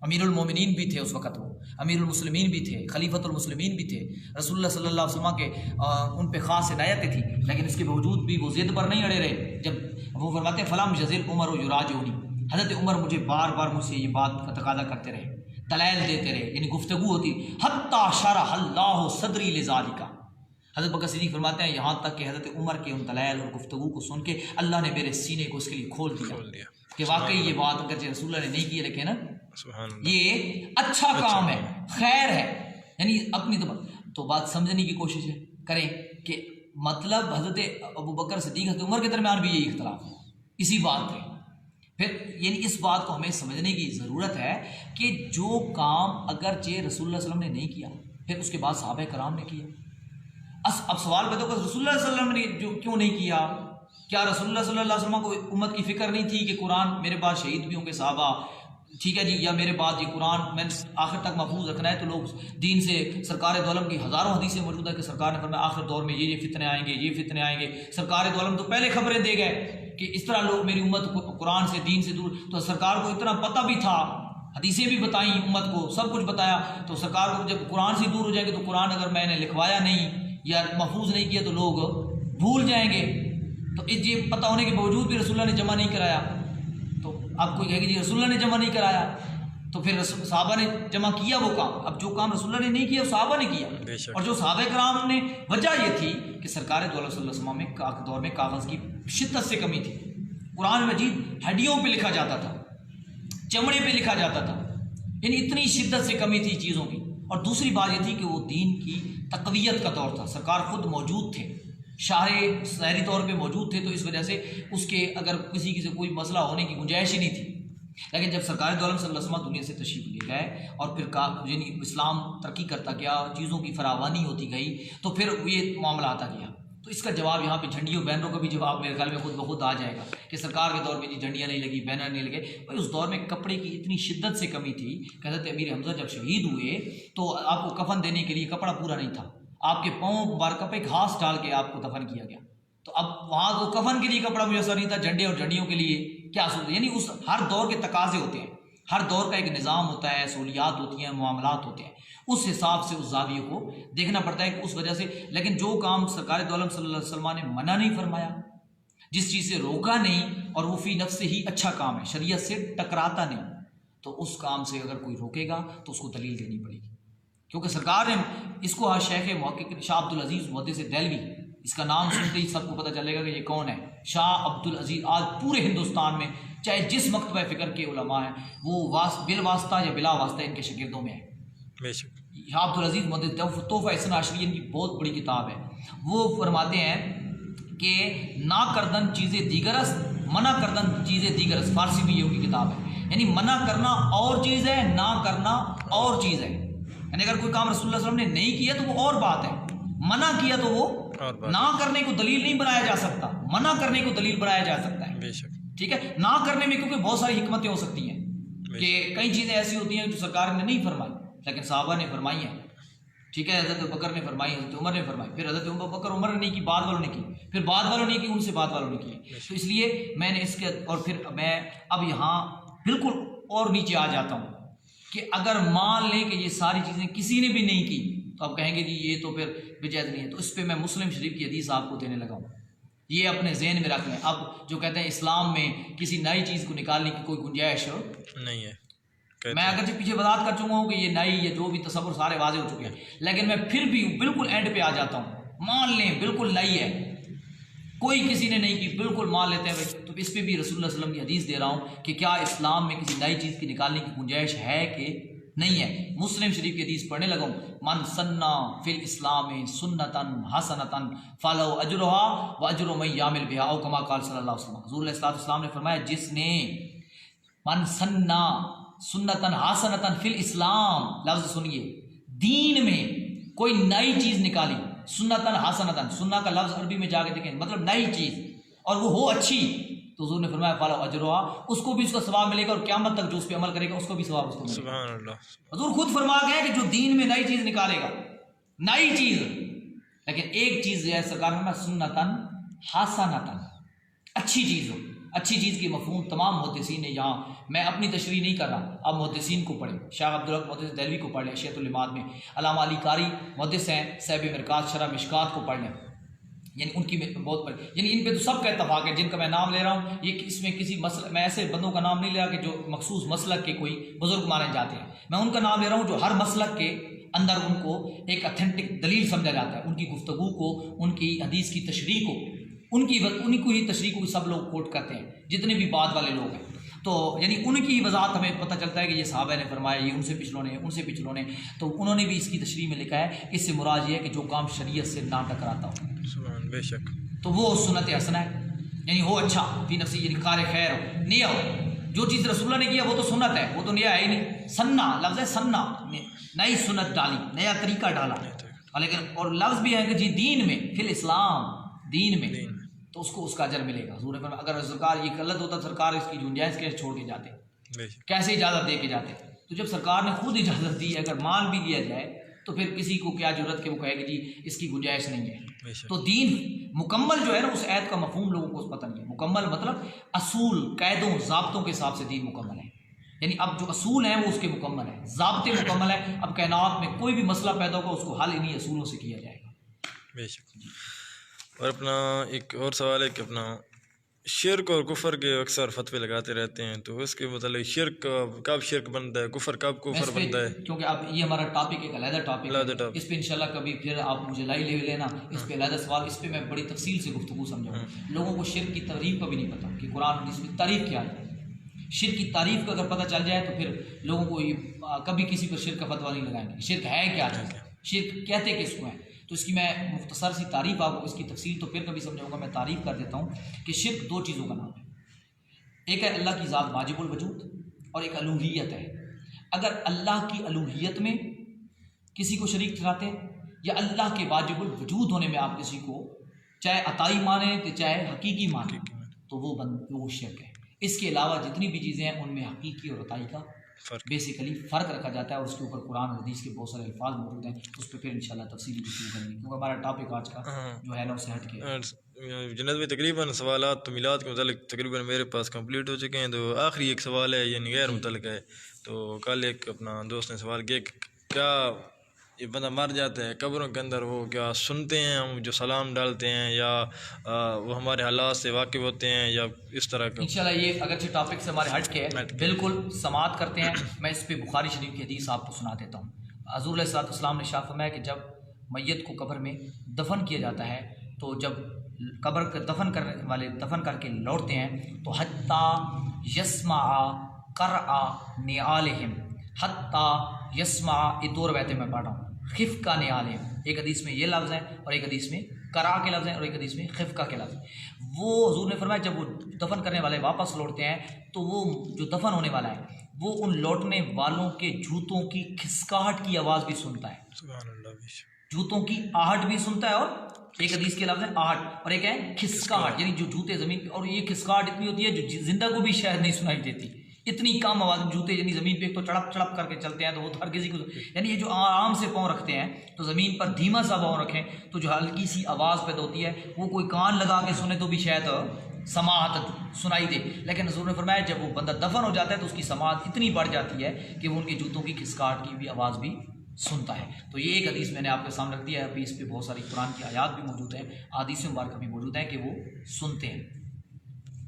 امیر المومنین بھی تھے اس وقت، وہ امیر المسلمین بھی تھے، خلیفۃ المسلمین بھی تھے، رسول اللہ صلی اللہ علیہ وسلم کے ان پہ خاص عنایتیں تھیں، لیکن اس کے باوجود بھی وہ ضد پر نہیں اڑے رہے. جب وہ فرماتے ہیں فلم یزل عمر و یراجعنی، حضرت عمر مجھے بار بار مجھ سے یہ بات کا تقاضا کرتے رہے، دلائل دیتے رہے، یعنی گفتگو ہوتی، حتی شرح اللہ صدری لذالک. حضرت بکر صدیق فرماتے ہیں یہاں تک کہ حضرت عمر کے ان دلائل اور گفتگو کو سن کے اللہ نے میرے سینے کو اس کے لیے کھول دیا کہ واقعی یہ بات اگرچہ رسول اللہ نے نہیں کی لیکن یہ اچھا کام ہے، خیر ہے. یعنی اپنی تو بات سمجھنے کی کوشش کریں کہ مطلب حضرت ابو بکر صدیق حضرت عمر کے درمیان بھی یہی اختلاف ہے اسی بات پہ. پھر یعنی اس بات کو ہمیں سمجھنے کی ضرورت ہے کہ جو کام اگرچہ رسول اللہ صلی اللہ علیہ وسلم نے نہیں کیا پھر اس کے بعد صحابہ کرام نے کیا. اب سوال پیدا ہوگا رسول اللہ صلی اللہ علیہ وسلم نے جو کیوں نہیں کیا؟ کیا رسول اللہ صلی اللہ علیہ وسلم کو امت کی فکر نہیں تھی کہ قرآن میرے بعد شہید بھی ہوں گے صحابہ، ٹھیک ہے جی، یا میرے بعد یہ قرآن میں آخر تک محفوظ رکھنا ہے؟ تو لوگ دین سے سرکار دو عالم کی ہزاروں حدیثیں موجود ہے کہ سرکار نے فرمایا آخر دور میں یہ فتنے آئیں گے، یہ فتنے آئیں گے. سرکار دو عالم تو پہلے خبریں دے گئے کہ اس طرح لوگ میری امت کو قرآن سے دین سے دور. تو سرکار کو اتنا پتہ بھی تھا، حدیثیں بھی بتائیں امت کو، سب کچھ بتایا. تو سرکار کو جب قرآن سے دور ہو جائیں گے تو قرآن اگر میں نے لکھوایا نہیں یا محفوظ نہیں کیا تو لوگ بھول جائیں گے. تو یہ پتہ ہونے کے باوجود بھی رسول اللہ نے جمع نہیں کرایا. تو آپ کوئی کہے گی جی رسول اللہ نے جمع نہیں کرایا، تو پھر صحابہ نے جمع کیا وہ کام. اب جو کام رسول اللہ نے نہیں کیا وہ صحابہ نے کیا. اور جو صحابہ کرام نے، وجہ یہ تھی کہ سرکار دو عالم صلی اللہ علیہ وسلم میں دور میں کاغذ کی شدت سے کمی تھی. قرآن مجید ہڈیوں پہ لکھا جاتا تھا، چمڑے پہ لکھا جاتا تھا، یعنی اتنی شدت سے کمی تھی چیزوں کی. اور دوسری بات یہ تھی کہ وہ دین کی تقویت کا دور تھا، سرکار خود موجود تھے، شاہ ظاہری طور پہ موجود تھے، تو اس وجہ سے اس کے اگر کسی سے کوئی مسئلہ ہونے کی گنجائش ہی نہیں تھی. لیکن جب سرکار دو عالم صلی اللہ علیہ وسلم دنیا سے تشریف لے گئے اور پھر یعنی اسلام ترقی کرتا گیا، چیزوں کی فراوانی ہوتی گئی، تو پھر یہ معاملہ آتا گیا. تو اس کا جواب یہاں پہ جھنڈیوں بینروں کا بھی جواب میرے خیال میں خود بخود آ جائے گا کہ سرکار کے دور میں جی جھنڈیاں نہیں لگی، بینر نہیں لگے. بھائی اس دور میں کپڑے کی اتنی شدت سے کمی تھی کہ حضرت امیر حمزہ جب شہید ہوئے تو آپ کو کفن دینے کے لیے کپڑا پورا نہیں تھا، آپ کے پاؤں مبارکہ پہ گھاس ڈال کے آپ کو دفن کیا گیا. تو اب وہاں تو کفن کے لیے کپڑا میسر نہیں تھا، جھنڈے اور جھنڈیوں کے لیے کیا صورت. یعنی اس ہر دور کے تقاضے ہوتے ہیں، ہر دور کا ایک نظام ہوتا ہے، سہولیات ہوتی ہیں، معاملات ہوتے ہیں، اس حساب سے اس زاویے کو دیکھنا پڑتا ہے کہ اس وجہ سے. لیکن جو کام سرکار دو عالم صلی اللہ علیہ وسلم نے منع نہیں فرمایا، جس چیز سے روکا نہیں، اور وہ فی نفس سے ہی اچھا کام ہے، شریعت سے ٹکراتا نہیں، تو اس کام سے اگر کوئی روکے گا تو اس کو دلیل دینی پڑے گی. کیونکہ سرکار نے اس کو شیخ محقق شاہ عبد العزیز محدث دہلوی، اس کا نام سنتے ہی سب کو پتہ چلے گا کہ یہ کون ہے. شاہ عبد العزیز آج پورے ہندوستان میں چاہے جس مکتبہ فکر کے علماء ہیں وہ بالواسطہ یا بلا واسطہ ان کے شاگردوں میں ہیں. بے شک. شاہ عبد العزیز محدث تحفہ اثنا عشری ان کی بہت بڑی کتاب ہے. وہ فرماتے ہیں کہ نا کردن چیزیں دیگرست، منع کردن چیزیں دیگرست. فارسی میں یہ ان کی کتاب ہے. یعنی منع کرنا اور چیز ہے، نہ کرنا اور چیز ہے. یعنی اگر کوئی کام رسول اللہ صلی اللہ علیہ وسلم نے نہیں کیا تو وہ اور بات ہے، منع کیا تو وہ نہ کرنے کو دلیل نہیں بنایا جا سکتا، منع کرنے کو دلیل بنایا جا سکتا ہے. بے شک. ٹھیک ہے. نہ کرنے میں کیونکہ بہت ساری حکمتیں ہو سکتی ہیں کہ کئی چیزیں ایسی ہوتی ہیں جو سرکار نے نہیں فرمائی لیکن صحابہ نے فرمائی ہیں. ٹھیک ہے. حضرت بکر نے فرمائی، حضرت عمر نے فرمائی، پھر حضرت بکر عمر نے نہیں کی، بعد والوں نے کی، پھر بعد والوں نے کی، ان سے بعد والوں نے کی. تو اس لیے میں نے اس کے اور پھر میں اب یہاں بالکل اور نیچے آ جاتا ہوں کہ اگر مان لیں کہ یہ ساری چیزیں کسی نے بھی نہیں کی تو اب کہیں گے جی یہ تو پھر بجائز نہیں ہے. تو اس پہ میں مسلم شریف کی حدیث آپ کو دینے لگا ہوں، یہ اپنے ذہن میں رکھ لیں. اب جو کہتے ہیں اسلام میں کسی نئی چیز کو نکالنے کی کوئی گنجائش نہیں ہے. میں اگرچہ پیچھے وضاحت کر چکا ہوں کہ یہ نئی یا جو بھی تصور سارے واضح ہو چکے ہیں، لیکن میں پھر بھی بالکل اینڈ پہ آ جاتا ہوں. مان لیں بالکل نئی ہے، کوئی کسی نے نہیں کی، بالکل مان لیتے ہیں بھائی، تو اس پہ بھی رسول اللہ صلی اللہ علیہ وسلم کی حدیث دے رہا ہوں کہ کیا اسلام میں کسی نئی چیز کی نکالنے کی گنجائش ہے کہ نہیں ہے. مسلم شریف کی حدیث پڑھنے لگا ہوں. من سنّا فی الاسلام سنتاً حسنتاً فلو اجرها واجر من یعمل بها او کما قال صلی اللہ علیہ وسلم. حضور علیہ الصلوۃ والسلام نے فرمایا جس نے من سنّا سنتاً حسنتاً فی الاسلام، لفظ سنیے، دین میں کوئی نئی چیز نکالی، سنتاً حسنتاً، سننا کا لفظ عربی میں جا کے دیکھیں مطلب نئی چیز، اور وہ ہو اچھی، تو حضور نے فرمایا فالو اجروا، اس کو بھی اس کا ثواب ملے گا اور قیامت تک جو اس پہ عمل کرے گا اس کو بھی ثواب اس کو ملے گا. سبحان اللہ. حضور خود فرما گئے کہ جو دین میں نئی چیز نکالے گا، نئی چیز. لیکن ایک چیز جو ہے سرکار نے سنتاً حسنتاً، اچھی چیز ہو. اچھی چیز کی مفہوم تمام محدثین نے، یہاں میں اپنی تشریح نہیں کر رہا، اب محدثین کو پڑھیں. شاہ عبدالحق محدث دہلوی کو پڑھ لیں اشیاۃ اللمات میں، علامہ علی قاری محدث ہیں، صاحب مرکات شرح مشکات کو پڑھ لیں. یعنی ان کی بہت بڑی، یعنی ان پہ تو سب کا اتفاق ہے جن کا میں نام لے رہا ہوں. یہ اس میں کسی مسئلہ، میں ایسے بندوں کا نام نہیں لے رہا کہ جو مخصوص مسلک کے کوئی بزرگ مانے جاتے ہیں، میں ان کا نام لے رہا ہوں جو ہر مسلک کے اندر ان کو ایک اتھینٹک دلیل سمجھا جاتا ہے. ان کی گفتگو کو، ان کی حدیث کی تشریح کو، ان کو ہی تشریح کو سب لوگ کوٹ کرتے ہیں جتنے بھی بعد والے لوگ ہیں. تو یعنی ان کی وضاحت ہمیں پتہ چلتا ہے کہ یہ صحابہ نے فرمایا، یہ ان سے پچھلوں نے، ان سے پچھلوں نے، تو انہوں نے بھی اس کی تشریح میں لکھا ہے. اس سے مراد یہ ہے کہ جو کام شریعت سے نہ ٹکراتا ہو، سبحان. بے شک. تو وہ سنت حسنہ ہے. یعنی ہو اچھا فی نفسی، یعنی کار خیر ہو، نیا ہو. جو چیز رسول اللہ نے کیا وہ تو سنت ہے، وہ تو نیا ہے ہی نہیں. سننا لفظ ہے، سننا نئی سنت ڈالی، نیا طریقہ ڈالا. لیکن اور لفظ بھی ہے کہ جی دین میں، فی الاسلام، دین میں، تو اس کو اس کا اجر ملے گا. حضور نے فرمایا اگر سرکار یہ غلط ہوتا سرکار اس کی گنجائش کیسے چھوڑ کے جاتے، کیسے اجازت دے کے جاتے. تو جب سرکار نے خود اجازت دی، اگر مان بھی لیا جائے تو پھر کسی کو کیا ضرورت کہ وہ کہے کہ جی اس کی گنجائش نہیں ہے. تو دین مکمل جو ہے نا، اس عید کا مفہوم لوگوں کو پتہ نہیں ہے. مکمل مطلب اصول، قیدوں، ضابطوں کے حساب سے دین مکمل ہے. یعنی اب جو اصول ہیں وہ اس کے مکمل ہیں، ضابطے مکمل ہیں. اب کائنات میں کوئی بھی مسئلہ پیدا ہوگا اس کو حل انہی اصولوں سے کیا جائے گا. بے شک. اور اپنا ایک اور سوال ہے کہ اپنا شرک اور کفر کے اکثر فتوے لگاتے رہتے ہیں، تو اس کے متعلق شرک کب شرک بنتا ہے، کفر کب کفر بنتا ہے؟ کیونکہ اب یہ ہمارا ٹاپک ایک علیحدہ ٹاپک ہے، اس پہ انشاءاللہ کبھی پھر آپ مجھے لائی لے لینا، اس پہ علیحدہ سوال، اس پہ میں بڑی تفصیل سے گفتگو سمجھاؤں. لوگوں کو شرک کی تعریف کا بھی نہیں پتہ کہ قرآن اس کی تعریف کیا ہے. شرک کی تعریف کا اگر پتہ چل جائے تو پھر لوگوں کو کبھی کسی پر شرک کا فتویٰ نہیں لگائیں گے. شرک ہے کیا چیز، شرک کہتے کس کو ہے. تو اس کی میں مختصر سی تعریف آپ کو، اس کی تفصیل تو پھر کبھی سمجھاؤں گا. میں تعریف کر دیتا ہوں کہ شرک دو چیزوں کا نام ہے. ایک ہے اللہ کی ذات واجب الوجود، اور ایک الوہیت ہے. اگر اللہ کی الوہیت میں کسی کو شریک ٹھہراتے ہیں یا اللہ کے واجب الوجود ہونے میں آپ کسی کو چاہے عطائی مانے کہ چاہے حقیقی مانے تو وہ شرک ہے. اس کے علاوہ جتنی بھی چیزیں ہیں ان میں حقیقی اور عطائی کا بیسیکلی فرق رکھا جاتا ہے، اور اس کے اوپر قرآن اور حدیث کے بہت سارے الفاظ موجود ہیں. اس پہ پھر انشاءاللہ تفصیلی گفتگو کریں گے، کیونکہ ہمارا ٹاپک آج کا جو ہے نا اسے ہٹ کے. جنید بھائی تقریباً سوالات تو میلاد کے متعلق تقریباً میرے پاس کمپلیٹ ہو چکے ہیں. تو آخری ایک سوال ہے، یہ غیر متعلق ہے. تو کل ایک اپنا دوست نے سوال کیا کہ کیا یہ بندہ مر جاتا ہے قبروں کے اندر، وہ کیا سنتے ہیں ہم جو سلام ڈالتے ہیں، یا وہ ہمارے حالات سے واقف ہوتے ہیں، یا اس طرح کا؟ انشاءاللہ یہ اگرچہ ٹاپک سے ہمارے ہٹ کے ہے، بالکل سماعت کرتے ہیں. میں اس پہ بخاری شریف کی حدیث آپ کو سنا دیتا ہوں. حضور علیہ الصلوۃ والسلام نے ارشاد فرمایا کہ جب میت کو قبر میں دفن کیا جاتا ہے تو جب قبر کا دفن کرنے والے دفن کر کے لوٹتے ہیں تو حتیٰ یسمع قرع نعالہم، حتیٰ یسمع، یہ دو روایتیں میں پڑھ رہا ہوں، خفقہ نعالہم. ایک حدیث میں یہ لفظ ہے اور ایک حدیث میں قرع کے لفظ ہیں اور ایک حدیث میں خفقہ کے لفظ ہیں. وہ حضور نے فرمایا جب وہ دفن کرنے والے واپس لوٹتے ہیں تو وہ جو دفن ہونے والا ہے وہ ان لوٹنے والوں کے جوتوں کی کھسکاہٹ کی آواز بھی سنتا ہے. سبحان اللہ. جوتوں کی آہٹ بھی سنتا ہے، اور ایک حدیث کے لفظ ہے آہٹ اور ایک ہے کھسکاہٹ، یعنی جو جوتے زمین پہ، اور یہ کھسکاہٹ اتنی ہوتی ہے جو زندہ کو بھی شاید نہیں سنائی دیتی. اتنی کم آواز میں جوتے، یعنی زمین پہ ایک تو چڑپ چڑپ کر کے چلتے ہیں تو وہ ہر کسی کو، یعنی یہ جو آرام سے پاؤں رکھتے ہیں تو زمین پر دھیما سا پاؤں رکھیں تو جو ہلکی سی آواز پیدا ہوتی ہے وہ کوئی کان لگا کے سنے تو بھی شاید سماعت سنائی دے. لیکن حضور نے فرمایا جب وہ بندہ دفن ہو جاتا ہے تو اس کی سماعت اتنی بڑھ جاتی ہے کہ وہ ان کے جوتوں کی کھسکاہٹ کی بھی آواز بھی سنتا ہے. تو یہ ایک حدیث میں نے آپ کے سامنے رکھ دیا ہے. ابھی اس پہ بہت ساری قرآن کی آیات بھی موجود ہیں، احادیث مبارکہ بھی موجود ہیں کہ وہ سنتے ہیں.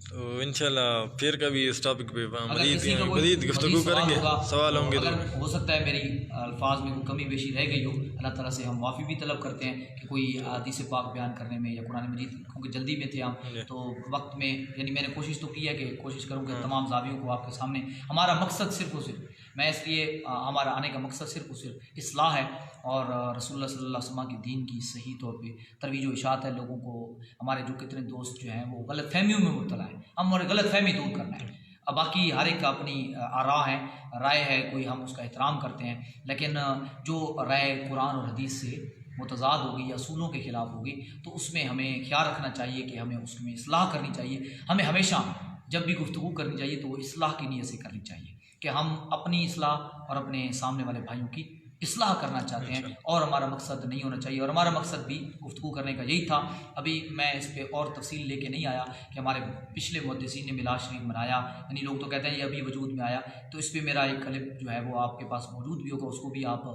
تو انشاءاللہ پھر کبھی اس ٹاپک پہ مزید گفتگو کریں گے، سوال ہوں گے. تو ہو سکتا ہے میری الفاظ میں کوئی کمی بیشی رہ گئی ہو، اللہ تعالیٰ سے ہم معافی بھی طلب کرتے ہیں کہ کوئی حدیث پاک بیان کرنے میں یا قرآن مجید، کیونکہ جلدی میں تھے ہم تو وقت میں، یعنی میں نے کوشش تو کی ہے کہ کوشش کروں کہ تمام زاویوں کو آپ کے سامنے، ہمارا مقصد صرف اور صرف، میں اس لیے ہمارا آنے کا مقصد صرف اور صرف اصلاح ہے اور رسول اللہ صلی اللہ علیہ وسلم کی دین کی صحیح طور پہ ترویج و اشاعت ہے. لوگوں کو، ہمارے جو کتنے دوست جو ہیں وہ غلط فہمیوں میں مبتلا ہیں، ہم اور غلط فہمی دور کرنا ہے. اب باقی ہر ایک کا اپنی آراء ہے، رائے ہے، کوئی ہم اس کا احترام کرتے ہیں، لیکن جو رائے قرآن اور حدیث سے متضاد ہوگی یا اصولوں کے خلاف ہوگی تو اس میں ہمیں خیال رکھنا چاہیے کہ ہمیں اس میں اصلاح کرنی چاہیے. ہمیں ہمیشہ جب بھی گفتگو کرنی چاہیے تو وہ اصلاح کی نیت سے کرنی چاہیے کہ ہم اپنی اصلاح اور اپنے سامنے والے بھائیوں کی اصلاح کرنا چاہتے ہیں، اور ہمارا مقصد نہیں ہونا چاہیے، اور ہمارا مقصد بھی گفتگو کرنے کا یہی تھا. ابھی میں اس پہ اور تفصیل لے کے نہیں آیا کہ ہمارے پچھلے محدثین نے میلاد شریف منایا، یعنی لوگ تو کہتے ہیں یہ ابھی وجود میں آیا، تو اس پہ میرا ایک کلپ جو ہے وہ آپ کے پاس موجود بھی ہوگا، اس کو بھی آپ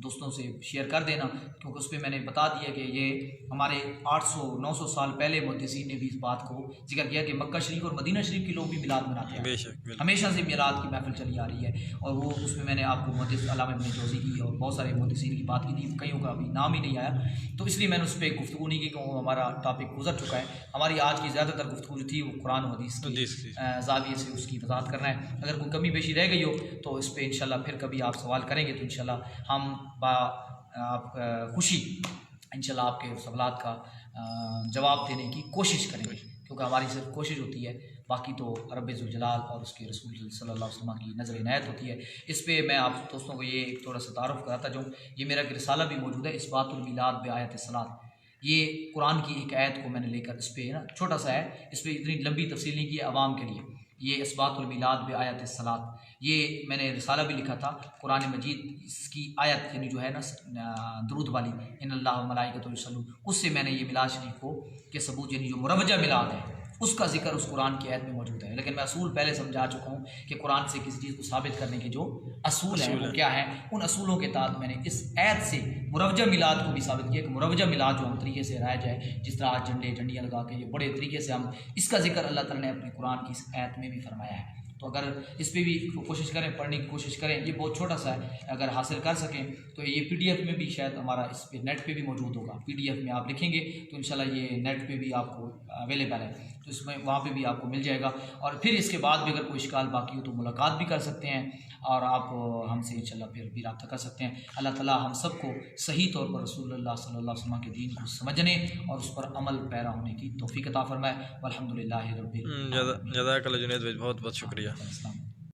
دوستوں سے شیئر کر دینا، کیونکہ اس پہ میں نے بتا دیا کہ یہ ہمارے 800-900 سال پہلے محدثین نے بھی اس بات کو ذکر کیا کہ مکہ شریف اور مدینہ شریف کے لوگ بھی میلاد مناتے ہیں، ہمیشہ سے میلاد کی محفل چلی آ رہی ہے. اور وہ اس میں نے آپ کو محدث علامہ ابن جوزی کی اور بہت سارے محدثین کی بات کی تھی، کئیوں کا ابھی نام ہی نہیں آیا، تو اس لیے میں نے اس پہ گفتگو نہیں کی کہ ہمارا ٹاپک گزر چکا ہے. ہماری آج کی زیادہ تر گفتگو جو تھی وہ قرآن و حدیث کی زاویے سے اس کی وضاحت کرنا ہے. اگر کوئی کمی بیشی رہ گئی ہو تو اس پہ انشاءاللہ پھر کبھی آپ سوال کریں گے تو انشاءاللہ ہم آپ خوشی انشاءاللہ آپ کے سوالات کا جواب دینے کی کوشش کریں گے، کیونکہ ہماری صرف کوشش ہوتی ہے، باقی تو رب ذوالجلال اور اس کے رسول صلی اللہ علیہ وسلم کی نظر عنایت ہوتی ہے. اس پہ میں آپ دوستوں کو یہ تھوڑا سا تعارف کراتا جاؤں. یہ میرا ایک رسالہ بھی موجود ہے، اثبات المیلاد بآیات الصلاۃ. یہ قرآن کی ایک آیت کو میں نے لے کر، اس پہ نا چھوٹا سا ہے، اس پہ اتنی لمبی تفصیل نہیں کی ہے عوام کے لیے. یہ اثبات المیلاد بآیات الصلاۃ، یہ میں نے رسالہ بھی لکھا تھا. قرآن مجید اس کی آیت یعنی جو ہے نا درود والی، ان اللہ و ملائکۃ یصلون، اس سے میں نے یہ میلاد شریف کو کے ثبوت، یعنی جو مروجہ میلاد ہے اس کا ذکر اس قرآن کی آیت میں موجود ہے. لیکن میں اصول پہلے سمجھا چکا ہوں کہ قرآن سے کسی چیز کو ثابت کرنے کے جو اصول ہیں وہ کیا ہیں. ان اصولوں کے تحت میں نے اس آیت سے مروجہ میلاد کو بھی ثابت کیا کہ مروجہ میلاد جو ہم طریقے سے رائج ہے، جس طرح آج جھنڈیاں لگا کے یہ بڑے طریقے سے ہم اس کا ذکر اللہ تعالیٰ نے اپنے قرآن کی اس آیت میں بھی فرمایا ہے. تو اگر اس پہ بھی کوشش کریں، پڑھنے کی کوشش کریں، یہ بہت چھوٹا سا ہے، اگر حاصل کر سکیں تو یہ پی ڈی ایف میں بھی شاید ہمارا اس پہ نیٹ پہ بھی موجود ہوگا. پی ڈی ایف میں آپ لکھیں گے تو انشاءاللہ یہ نیٹ پہ بھی آپ کو اویلیبل ہے، تو اس میں وہاں پہ بھی آپ کو مل جائے گا. اور پھر اس کے بعد بھی اگر کوئی اشکال باقی ہو تو ملاقات بھی کر سکتے ہیں اور آپ ہم سے انشاءاللہ پھر بھی رابطہ کر سکتے ہیں. اللہ تعالیٰ ہم سب کو صحیح طور پر رسول اللہ صلی اللہ علیہ وسلم کے دین کو سمجھنے اور اس پر عمل پیرا ہونے کی توفیق عطا فرمائے. والحمد للہ رب العالمین. جزاک اللہ جنید بھائی، بہت بہت شکریہ. السلام.